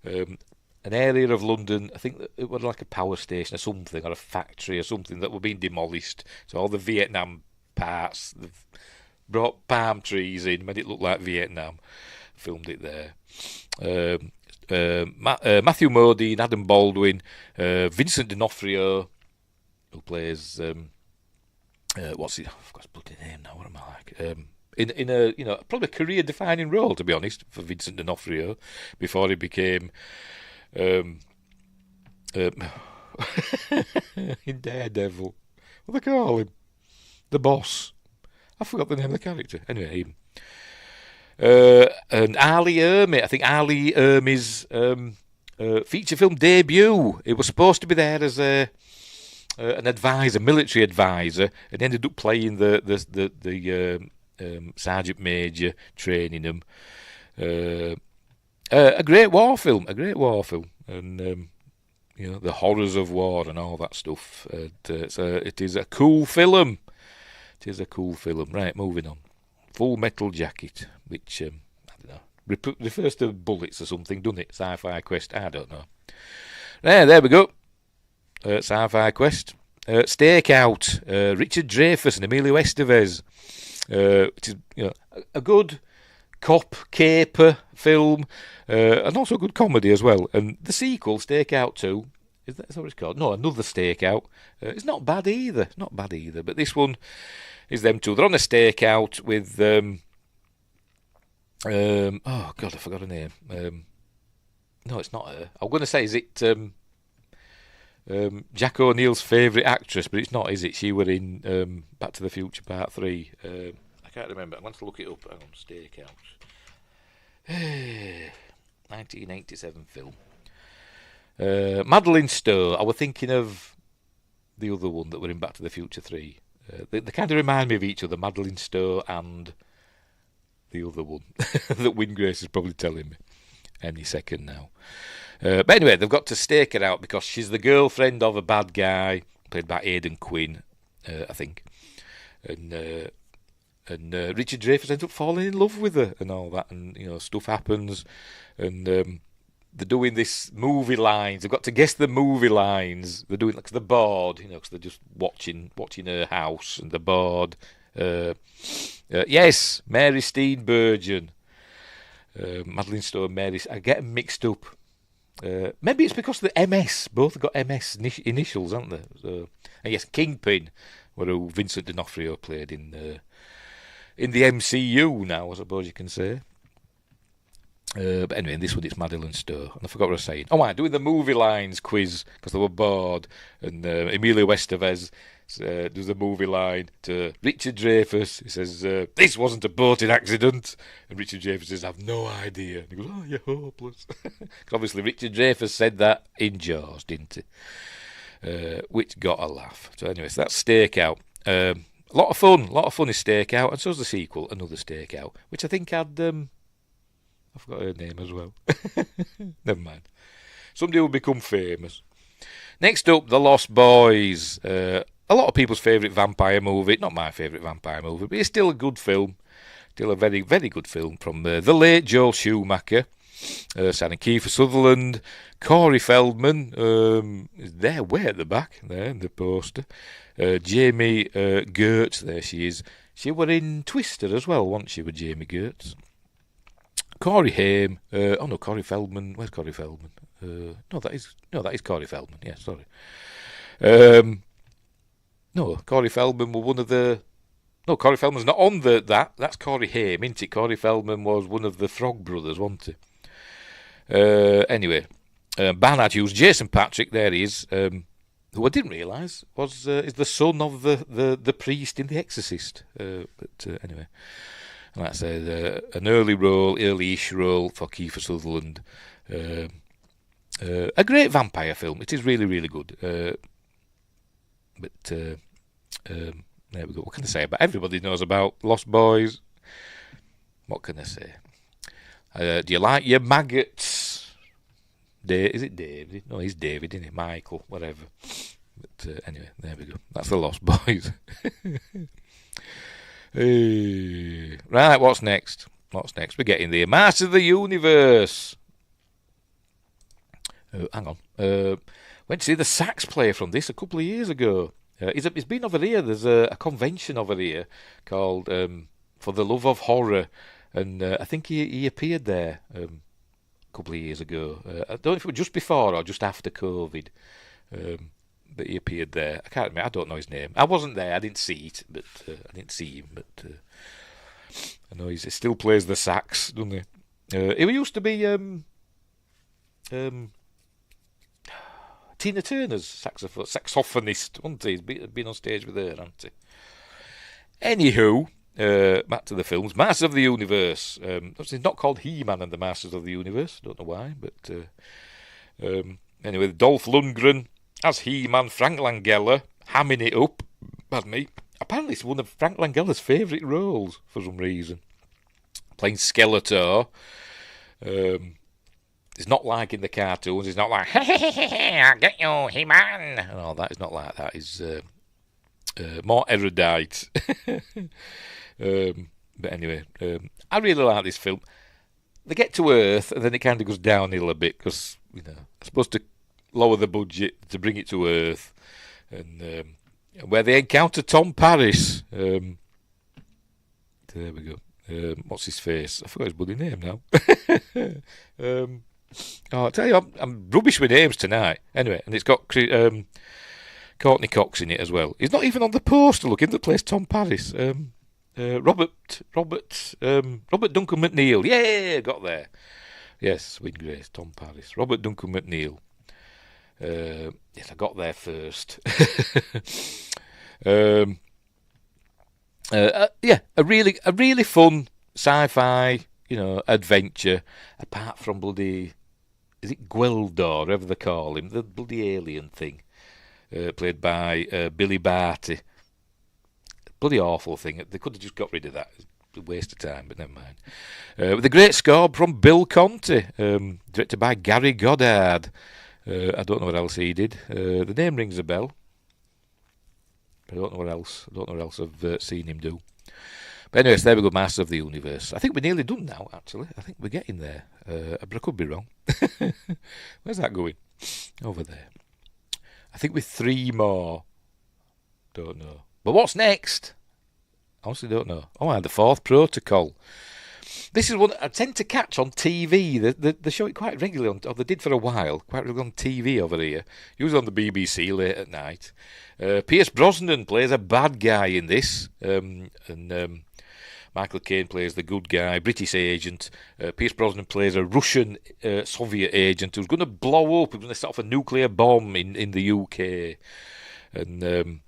an area of London. I think it was like a power station or something, or a factory or something that were being demolished. So all the Vietnam parts, they've brought palm trees in, made it look like Vietnam. Filmed it there. Matthew Modine, Adam Baldwin, Vincent D'Onofrio, who plays what's he? I've got his bloody name now. What am I like? In a probably a career-defining role, to be honest, for Vincent D'Onofrio before he became in Daredevil. What do they call him? The boss. I forgot the name of the character. Anyway, him. And Ali Ermey. I think Ali Ermey's feature film debut. It was supposed to be there as an advisor, military advisor, and ended up playing the sergeant major, training him. A great war film, and the horrors of war and all that stuff. It is a cool film. Right, moving on. Full Metal Jacket, which I don't know, refers to bullets or something, doesn't it? Sci-Fi Quest, I don't know. There we go. Sci-Fi Quest. Stakeout. Richard Dreyfuss and Emilio Estevez. Which is a good cop caper film, and also a good comedy as well. And the sequel, Stakeout 2, is that what it's called? No, Another Stakeout. It's not bad either. But this one is them two. They're on a stakeout with oh God, I forgot her name. No, it's not her. I'm going to say, is it Jack O'Neill's favourite actress? But it's not, is it? She were in Back to the Future Part 3. I can't remember. I'm going to look it up. Hang on, Stakeout. 1987 film. Madeline Stowe. I was thinking of the other one that were in Back to the Future 3. They kind of remind me of each other, Madeline Stowe and the other one that Wyngrace is probably telling me any second now. But anyway, they've got to stake her out because she's the girlfriend of a bad guy played by Aidan Quinn, I think. And Richard Dreyfuss ends up falling in love with her and all that, and stuff happens, and they're doing this movie lines. They've got to guess the movie lines. They're doing like the board, because they're just watching her house and the board. Yes, Mary Steenburgen, Madeline Stowe, Mary. I get them mixed up. Maybe it's because the MS. Both have got MS initials, haven't they? So, and yes, Kingpin, who Vincent D'Onofrio played in the MCU now, I suppose you can say. But anyway, in this one it's Madeline Stowe, and I forgot what I was saying. Oh, doing the movie lines quiz because they were bored, and Emilio Estevez does the movie line to Richard Dreyfuss. He says, "This wasn't a boating accident," and Richard Dreyfuss says, "I've no idea." And he goes, "Oh, you're hopeless." Because obviously Richard Dreyfuss said that in Jaws, didn't he? Which got a laugh. So anyway, so that's Stakeout. A lot of fun is Stakeout, and so's the sequel, Another Stakeout, which I think had I forgot her name as well. Never mind. Somebody will become famous. Next up, The Lost Boys. A lot of people's favourite vampire movie. Not my favourite vampire movie, but it's still a good film. Still a very, very good film from the late Joel Schumacher. Starring Kiefer Sutherland, Corey Feldman, is there way at the back, there in the poster. Jamie Gertz, there she is. She were in Twister as well, wasn't she, with Jamie Gertz? Corey Haim. Corey Feldman. Where's Corey Feldman? That is Corey Feldman. Yeah, sorry. Corey Feldman were one of the. No, Corey Feldman's not on that. That's Corey Haim, isn't it? Corey Feldman was one of the Frog Brothers, wasn't he? Anyway, Barnard Hughes, Jason Patrick. There he is. Who I didn't realise is the son of the priest in The Exorcist. But anyway. Like I said, an early-ish role for Kiefer Sutherland. A great vampire film. It is really, really good. But there we go. What can I say about? Everybody knows about Lost Boys. What can I say? Do you like your maggots? Is it David? No, he's David, isn't he? Michael, whatever. But anyway, there we go. That's The Lost Boys. Right, what's next? We're getting there. Master of the Universe. Hang on. Went to see the sax player from this a couple of years ago. He's been over here. There's a convention over here called For the Love of Horror, and I think he appeared there a couple of years ago. I don't know if it was just before or just after COVID that he appeared there. I can't remember. I don't know his name. I wasn't there. I didn't see it, but I didn't see him. But I know he still plays the sax, doesn't he? He used to be Tina Turner's saxophonist, wasn't he? He's been on stage with her, hasn't he? Anywho, back to the films. Masters of the Universe. It's not called He-Man and the Masters of the Universe. Don't know why, but anyway, Dolph Lundgren as He-Man, Frank Langella hamming it up. Pardon me. Apparently, it's one of Frank Langella's favourite roles for some reason. Playing Skeletor. It's not like in the cartoons. It's not like, hey, I'll get you, He-Man. And all that. It's not like that. It's more erudite. But anyway, I really like this film. They get to Earth, and then it kind of goes downhill a bit, because, you know, they're supposed to lower the budget to bring it to Earth. And where they encounter Tom Paris. There we go. What's his face? I forgot his bloody name now. I'll tell you, I'm rubbish with names tonight. Anyway, and it's got Courtney Cox in it as well. He's not even on the poster. Look, in the place Tom Paris. Robert Duncan McNeil. Yeah, got there. Yes, Win Grace, Tom Paris, Robert Duncan McNeil. Yes, I got there first. Yeah, a really fun sci-fi, adventure. Apart from bloody, is it Gweldor, whatever they call him, the bloody alien thing, played by Billy Barty. Bloody awful thing. They could have just got rid of that. It's a waste of time, but never mind. With a great score from Bill Conti, directed by Gary Goddard. I don't know what else he did. The name rings a bell. I don't know what else. I've seen him do. But anyways, there we go, Masters of the Universe. I think we're nearly done now, actually. I think we're getting there. But I could be wrong. Where's that going? Over there. I think with 3 more. Don't know. But what's next? Honestly don't know. Oh, the 4th Protocol. This is one I tend to catch on TV. They show it quite regularly, or they did for a while, quite regularly on TV over here. Usually on the BBC late at night. Pierce Brosnan plays a bad guy in this, and Michael Caine plays the good guy, British agent. Pierce Brosnan plays a Russian Soviet agent who's going to blow up, who's going to set off a nuclear bomb in the UK. And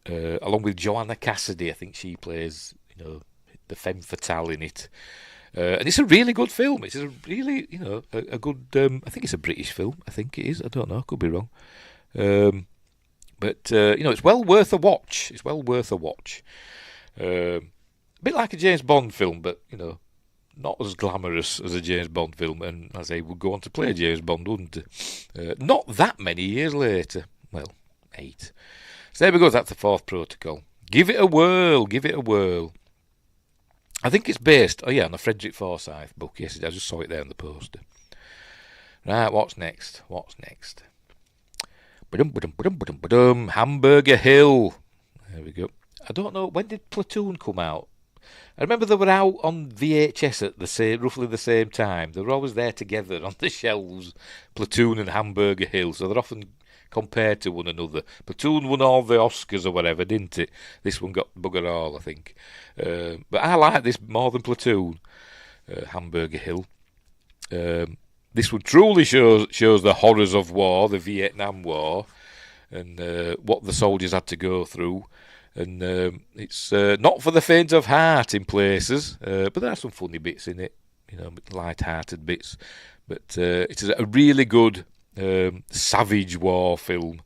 along with Joanna Cassidy, I think she plays, the femme fatale in it. And it's a really good film. It's a really, a good, I think it's a British film. I think it is. I don't know. Could be wrong. But it's well worth a watch. A bit like a James Bond film, but, not as glamorous as a James Bond film. And as I would go on to play James Bond, wouldn't it? Not that many years later. Well, 8. So there we go. That's the 4th Protocol. Give it a whirl. I think it's based, on a Frederick Forsyth book. Yes, I just saw it there on the poster. Right, what's next? Hamburger Hill. There we go. I don't know, when did Platoon come out? I remember they were out on VHS at roughly the same time. They were always there together on the shelves, Platoon and Hamburger Hill, so they're often compared to one another. Platoon won all the Oscars or whatever, didn't it? This one got bugger all, I think. But I like this more than Platoon, Hamburger Hill. This one truly shows the horrors of war, the Vietnam War, and what the soldiers had to go through. And it's not for the faint of heart in places, but there are some funny bits in it, light-hearted bits. But it's a really good savage war film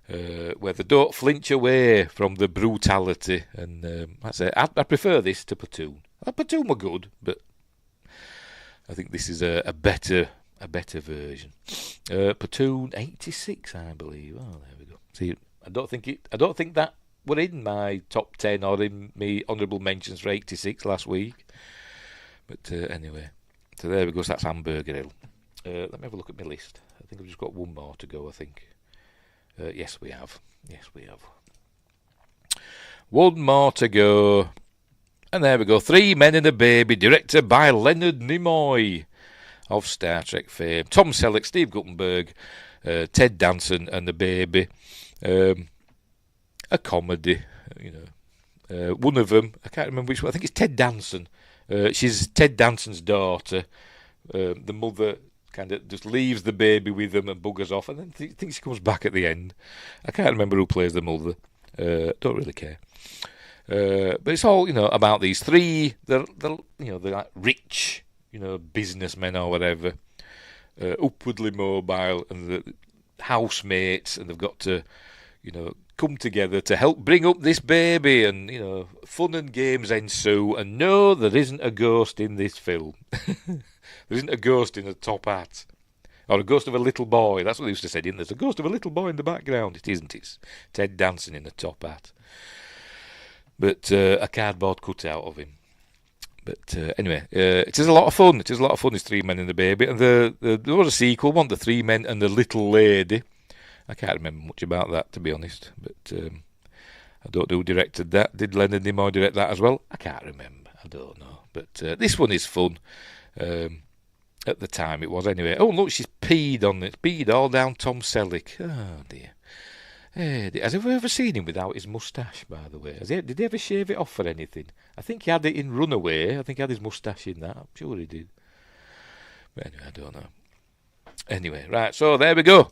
where they don't flinch away from the brutality. And I prefer this to Platoon. Platoon were good, but I think this is a better version. Platoon 86, I believe. Oh, there we go. See, I don't think that were in my top 10 or in me honourable mentions for 86 last week. But anyway, so there we go. So that's Hamburger Hill. Let me have a look at my list. I think I've just got one more to go, I think. Yes, we have. One more to go. And there we go. 3 Men and a Baby, directed by Leonard Nimoy. of Star Trek fame. Tom Selleck, Steve Guttenberg, Ted Danson and the baby. A comedy, one of them, I can't remember which one, I think it's Ted Danson. She's Ted Danson's daughter. The mother kind of just leaves the baby with them and buggers off, and then thinks she comes back at the end. I can't remember who plays the mother. Don't really care. But it's all about these three. They're like rich, businessmen or whatever, upwardly mobile, and the housemates, and they've got to, come together to help bring up this baby, and fun and games ensue. And no, there isn't a ghost in this film. There isn't a ghost in a top hat, or a ghost of a little boy. That's what they used to say, didn't there? There's a ghost of a little boy in the background. It isn't. It's Ted Danson in a top hat, but a cardboard cutout of him. But anyway, it is a lot of fun. It is a lot of fun. These three men and the baby, and there was a sequel, one, the three men and the little lady. I can't remember much about that, to be honest, but I don't know who directed that. Did Leonard Nimoy direct that as well? I can't remember. I don't know. But this one is fun. At the time it was anyway. Oh, look, she's peed on it. Peed all down Tom Selleck. Oh, dear. Has anyone ever seen him without his moustache, by the way? Did he ever shave it off for anything? I think he had it in Runaway. I think he had his moustache in that. I'm sure he did. But anyway, I don't know. Anyway, right, so there we go.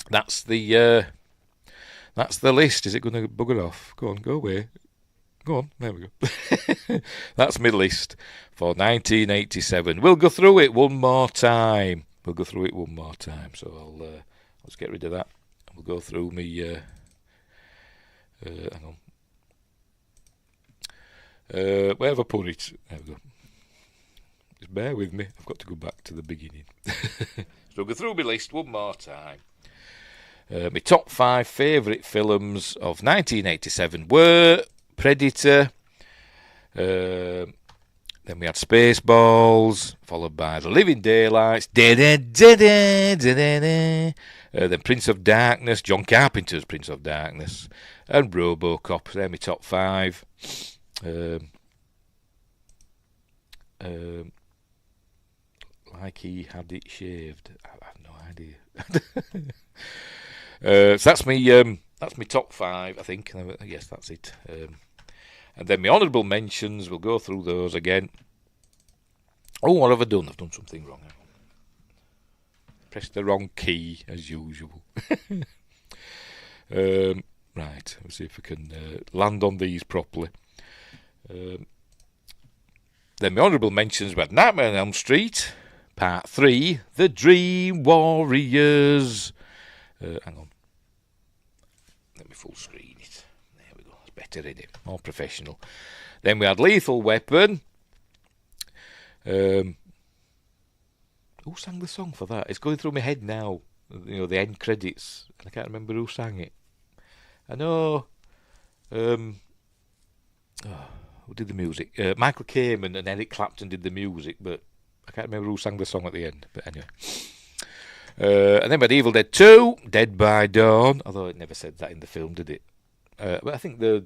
That's the list. Is it going to bugger off? Go on, go away. Go on, there we go. That's my list for 1987. We'll go through it one more time. So I'll let's get rid of that. We'll go through me. Hang on. Where have I put it? There we go. Just bear with me. I've got to go back to the beginning. So go through my list one more time. My top 5 favourite films of 1987 were Predator, then we had Spaceballs, followed by The Living Daylights, then Prince of Darkness, John Carpenter's Prince of Darkness, and RoboCop. They're my top 5. Like he had it shaved. I have no idea. So that's me top 5, I think. Yes, that's it. And then my honourable mentions, we'll go through those again. Oh, what have I done? I've done something wrong. Pressed the wrong key, as usual. Right, let's see if I can land on these properly. Then my honourable mentions, we had Nightmare on Elm Street, Part 3, The Dream Warriors. Hang on. Let me full screen it. There we go. It's better, isn't it? More professional. Then we had Lethal Weapon. Who sang the song for that? It's going through my head now. The end credits. I can't remember who sang it. I know. Who did the music? Michael Kamen and Eric Clapton did the music, but I can't remember who sang the song at the end. But anyway. And then we had Evil Dead 2, Dead by Dawn, although it never said that in the film, did it? But I think it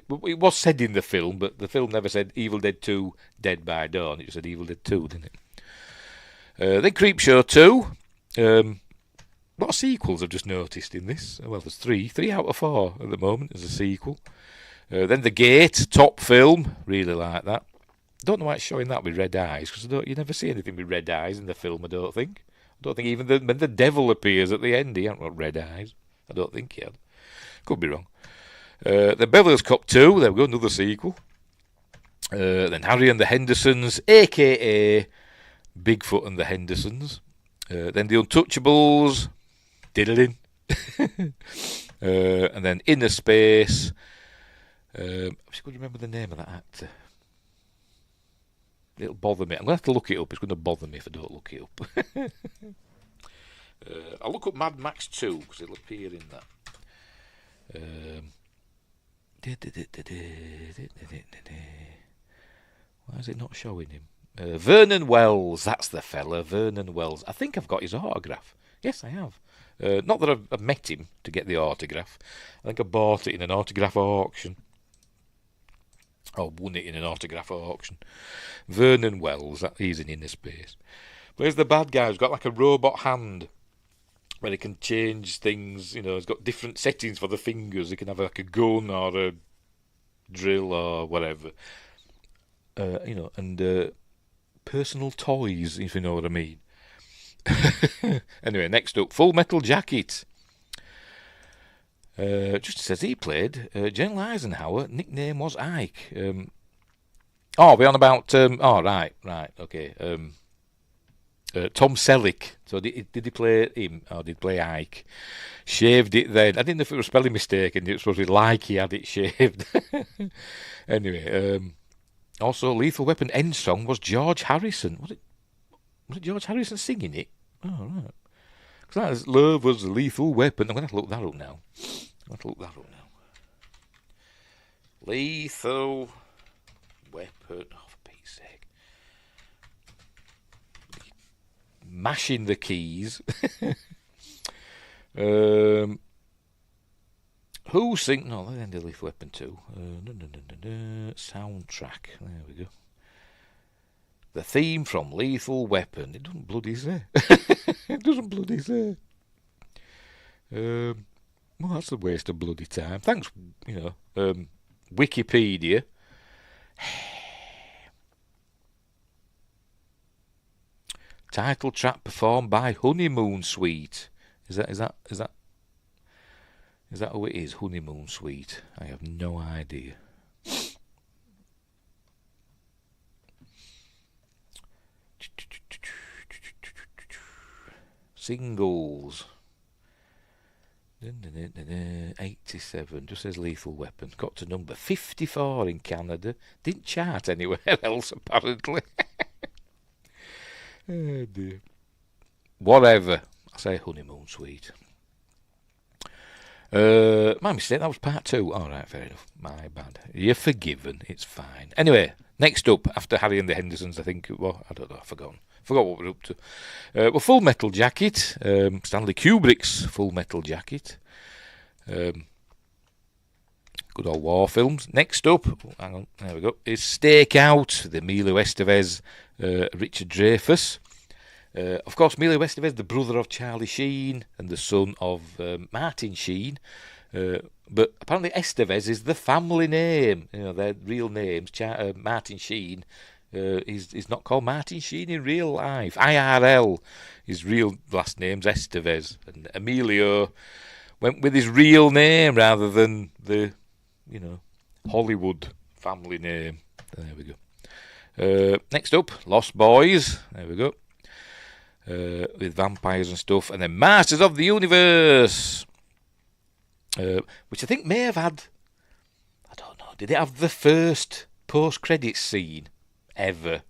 was said in the film, but the film never said Evil Dead 2, Dead by Dawn. It just said Evil Dead 2, didn't it? Then Creepshow 2. A lot of sequels I've just noticed in this. Well, there's 3 out of 4 at the moment as a sequel. Then The Gate, top film, really like that. Don't know why it's showing that with red eyes, because you never see anything with red eyes in the film, I don't think. I don't think even when the devil appears at the end, he hasn't got red eyes. I don't think he had. Could be wrong. Then Beverly Hills Cop 2, there we go, another sequel. Then Harry and the Hendersons, a.k.a. Bigfoot and the Hendersons. Then The Untouchables, diddling. And then Inner Space. I'm just going to remember the name of that actor. It'll bother me. I'm going to have to look it up. It's going to bother me if I don't look it up. I'll look up Mad Max 2 because it'll appear in that. Why is it not showing him? Vernon Wells. That's the fella, Vernon Wells. I think I've got his autograph. Yes, I have. Not that I've met him to get the autograph. I think I bought it in an autograph auction. Or won it in an autograph auction. Vernon Wells, he's in Inner Space. Plays the bad guy who's got like a robot hand where he can change things. You know, he's got different settings for the fingers. He can have like a gun or a drill or whatever. You know, and personal toys, if you know what I mean. Anyway, next up, Full Metal Jacket. Just says he played General Eisenhower. Nickname was Ike. We're on about. Right, okay. Tom Selleck. So did he play him or did he play Ike? Shaved it then. I didn't know if it was a spelling mistake and it was supposed to be like he had it shaved. Anyway, also Lethal Weapon end song was George Harrison. Was it George Harrison singing it? Oh, right. Because love was a lethal weapon. I'm going to have to look that up now. Lethal weapon. Oh, for Pete's sake. Mashing the keys. Who sing? No, that's the end of Lethal Weapon 2. Soundtrack. There we go. The theme from Lethal Weapon. It doesn't bloody say. Well, that's a waste of bloody time. Thanks, Wikipedia. Title track performed by Honeymoon Suite. Is that who it is? Honeymoon Suite. I have no idea. Singles. 87. Just says Lethal Weapon. Got to number 54 in Canada. Didn't chart anywhere else apparently. Oh dear. Whatever. I say Honeymoon Suite. My mistake, that was part 2. Alright, fair enough. My bad. You're forgiven. It's fine. Anyway, next up, after Harry and the Hendersons, I think, well, I don't know, I've forgotten. Forgot what we're up to. Full Metal Jacket. Stanley Kubrick's Full Metal Jacket. Good old war films. Next up, hang on, there we go, is Stakeout, the Emilio Estevez, Richard Dreyfuss. Of course, Emilio Estevez, the brother of Charlie Sheen and the son of Martin Sheen. But apparently Estevez is the family name. You know, their real names. Martin Sheen is not called Martin Sheen in real life. IRL, his real last name's Estevez. And Emilio went with his real name rather than the, Hollywood family name. There we go. Next up, Lost Boys. There we go. With vampires and stuff. And then Masters of the Universe. Which I think may have had, I don't know, did it have the first post-credits scene ever?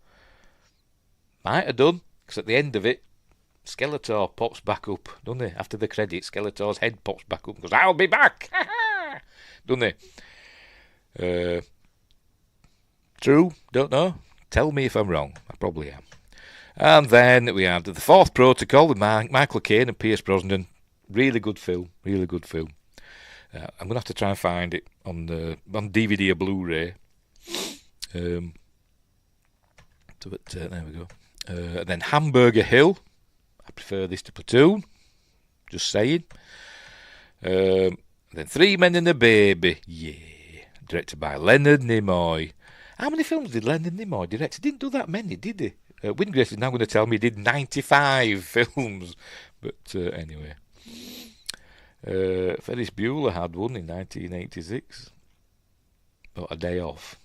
Might have done, because at the end of it, Skeletor pops back up, doesn't he? After the credits, Skeletor's head pops back up and goes, "I'll be back!" Doesn't he? True? Don't know. Tell me if I'm wrong. I probably am. And then we had The Fourth Protocol with Michael Caine and Pierce Brosnan. Really good film. I'm going to have to try and find it on DVD or Blu-ray. But there we go. And then Hamburger Hill. I prefer this to Platoon. Just saying. Then Three Men and a Baby. Yeah. Directed by Leonard Nimoy. How many films did Leonard Nimoy direct? He didn't do that many, did he? Wingate is now going to tell me he did 95 films. But anyway. Ferris Bueller had one in 1986. Got a day off.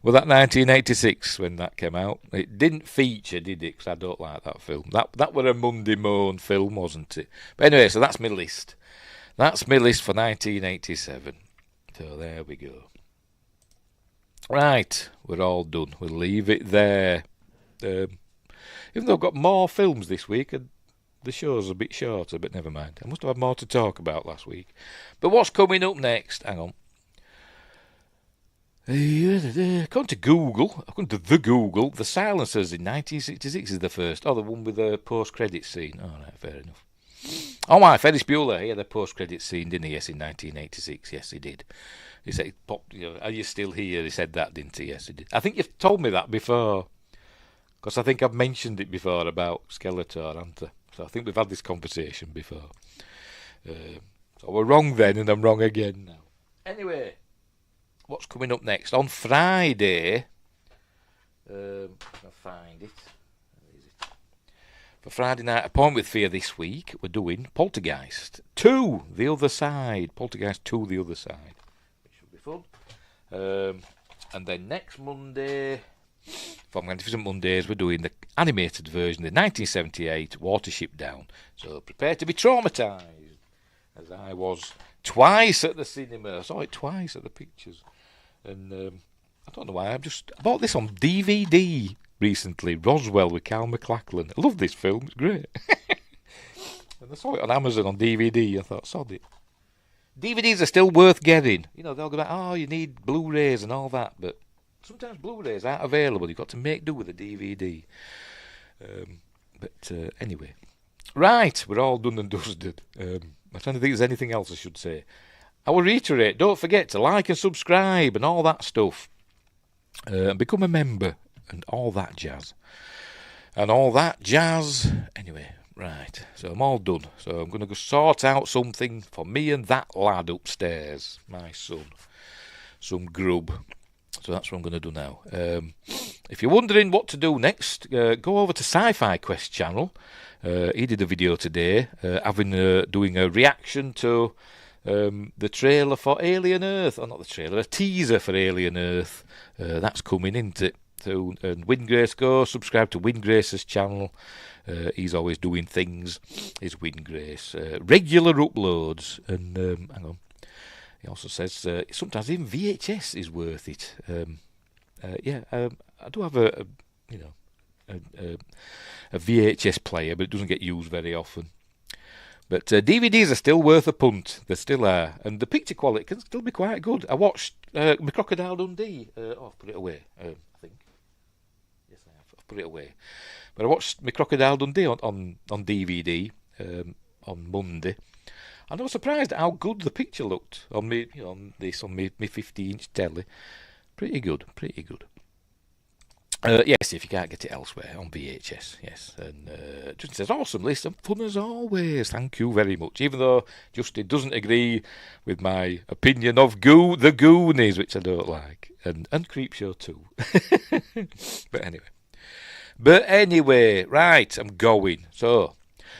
Well, that 1986 when that came out, it didn't feature, did it? Because I don't like that film. That were a Monday Moan film, wasn't it? But anyway, so that's my list. That's my list for 1987. So there we go. Right, we're all done. We'll leave it there. Even though I've got more films this week, the show's a bit shorter, but never mind. I must have had more to talk about last week. But what's coming up next? Hang on. According to the Google, The Silencers in 1966 is the first. Oh, the one with the post-credit scene. Oh, right, fair enough. Oh, my, Ferris Bueller, he had a post-credit scene, didn't he? Yes, in 1986. Yes, he did. He said, "Pop, are you still here?" He said that, didn't he? Yes, he did. I think you've told me that before. Because I think I've mentioned it before about Skeletor, haven't I? So I think we've had this conversation before. So we're wrong then, and I'm wrong again now. Anyway, what's coming up next? On Friday, I'll find it. Where is it? For Friday night, A Point with Fear this week, we're doing Poltergeist 2, The Other Side. Poltergeist 2, The Other Side. Which should be fun. And then next Monday, for Magnificent Mondays, we're doing the animated version, the 1978 Watership Down. So prepare to be traumatised, as I was twice at the cinema. I saw it twice at the pictures. And I don't know why, I bought this on DVD recently, Roswell with Cal MacLachlan. I love this film, it's great. And I saw it on Amazon on DVD, I thought, sod it. DVDs are still worth getting. You know, they'll go like, oh, you need Blu-rays and all that, but sometimes Blu-rays aren't available. You've got to make do with a DVD. But anyway. Right, we're all done and dusted. I'm trying to think if there's anything else I should say. I will reiterate, don't forget to like and subscribe and all that stuff. And become a member and all that jazz. Anyway, right, so I'm all done. So I'm going to go sort out something for me and that lad upstairs, my son. Some grub. So that's what I'm going to do now. If you're wondering what to do next, go over to Sci-Fi Quest channel. He did a video today, doing a reaction to the trailer for Alien Earth. Or not the trailer, a teaser for Alien Earth. That's coming, isn't it? So, and Windgrace, go subscribe to Windgrace's channel. He's always doing things. Is Windgrace. Regular uploads. And hang on. He also says sometimes even VHS is worth it. I do have a VHS player, but it doesn't get used very often. But DVDs are still worth a punt. They still are, and the picture quality can still be quite good. I watched My Crocodile Dundee. I've put it away. I think. Yes, I have. I've put it away. But I watched My Crocodile Dundee on DVD on Monday. And I was surprised at how good the picture looked on me, on my 50-inch telly. Pretty good. Yes, if you can't get it elsewhere on VHS, yes. And Justin says, awesome list and fun as always. Thank you very much. Even though Justin doesn't agree with my opinion of the Goonies, which I don't like, and Creepshow too. But anyway, right, I'm going. So.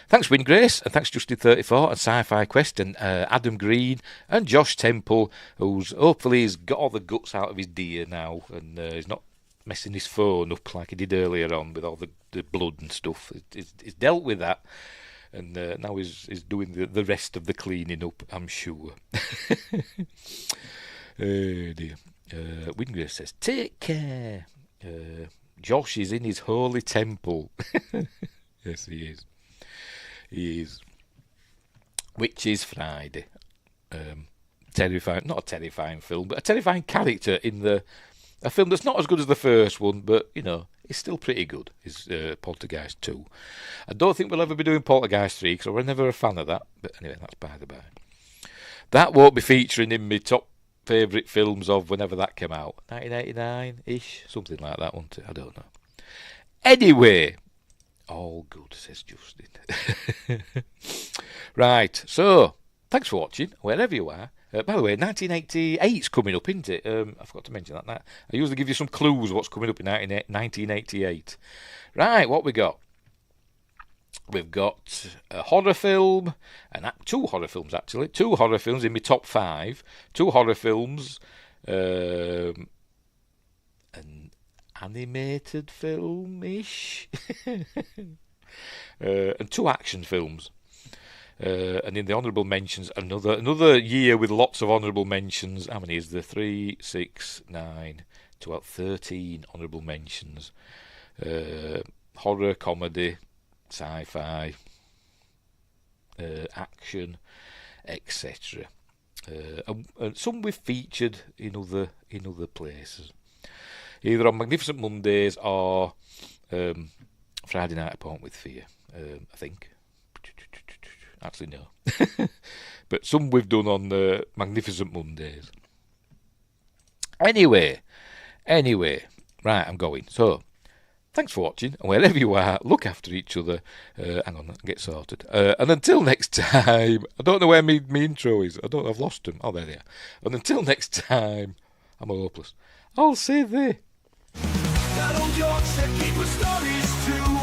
Thanks, Windgrace, and thanks, Justin34 and Sci-Fi Quest, and Adam Green, and Josh Temple, who's hopefully he's got all the guts out of his deer now, and he's not messing his phone up like he did earlier on with all the blood and stuff. He's dealt with that, and now he's doing the rest of the cleaning up, I'm sure. Oh dear. Windgrace says, take care. Josh is in his holy temple. Yes, he is. He is. Which is Friday. Terrifying, not a terrifying film, but a terrifying character in a film that's not as good as the first one, but, it's still pretty good, is Poltergeist 2. I don't think we'll ever be doing Poltergeist 3, because I was never a fan of that, but anyway, that's by the by. That won't be featuring in my top favourite films of whenever that came out. 1989-ish, something like that, wasn't it? I don't know. Anyway... all good, says Justin. Right, so, thanks for watching, wherever you are. By the way, 1988's coming up, isn't it? I forgot to mention that. I usually give you some clues what's coming up in 1988. Right, what we got? We've got a horror film, and 2 horror films, actually. 2 horror films in my top 5. 2 horror films, an animated film-ish, and 2 action films. And in the honourable mentions, another year with lots of honourable mentions. How many is there? 3, 6, 9, 12, 13 honourable mentions. Horror, comedy, sci-fi, action, etc. And some we've featured in other places, either on Magnificent Mondays or Friday Night A Point with Fear. I think. Actually, no. But some we've done on Magnificent Mondays. Anyway, right, I'm going. So, thanks for watching, and wherever you are, look after each other. Hang on, get sorted. And until next time, I don't know where me intro is. I've lost them. Oh, there they are. And until next time, I'm hopeless. I'll say they. That old Yorkshire Geek with stories too.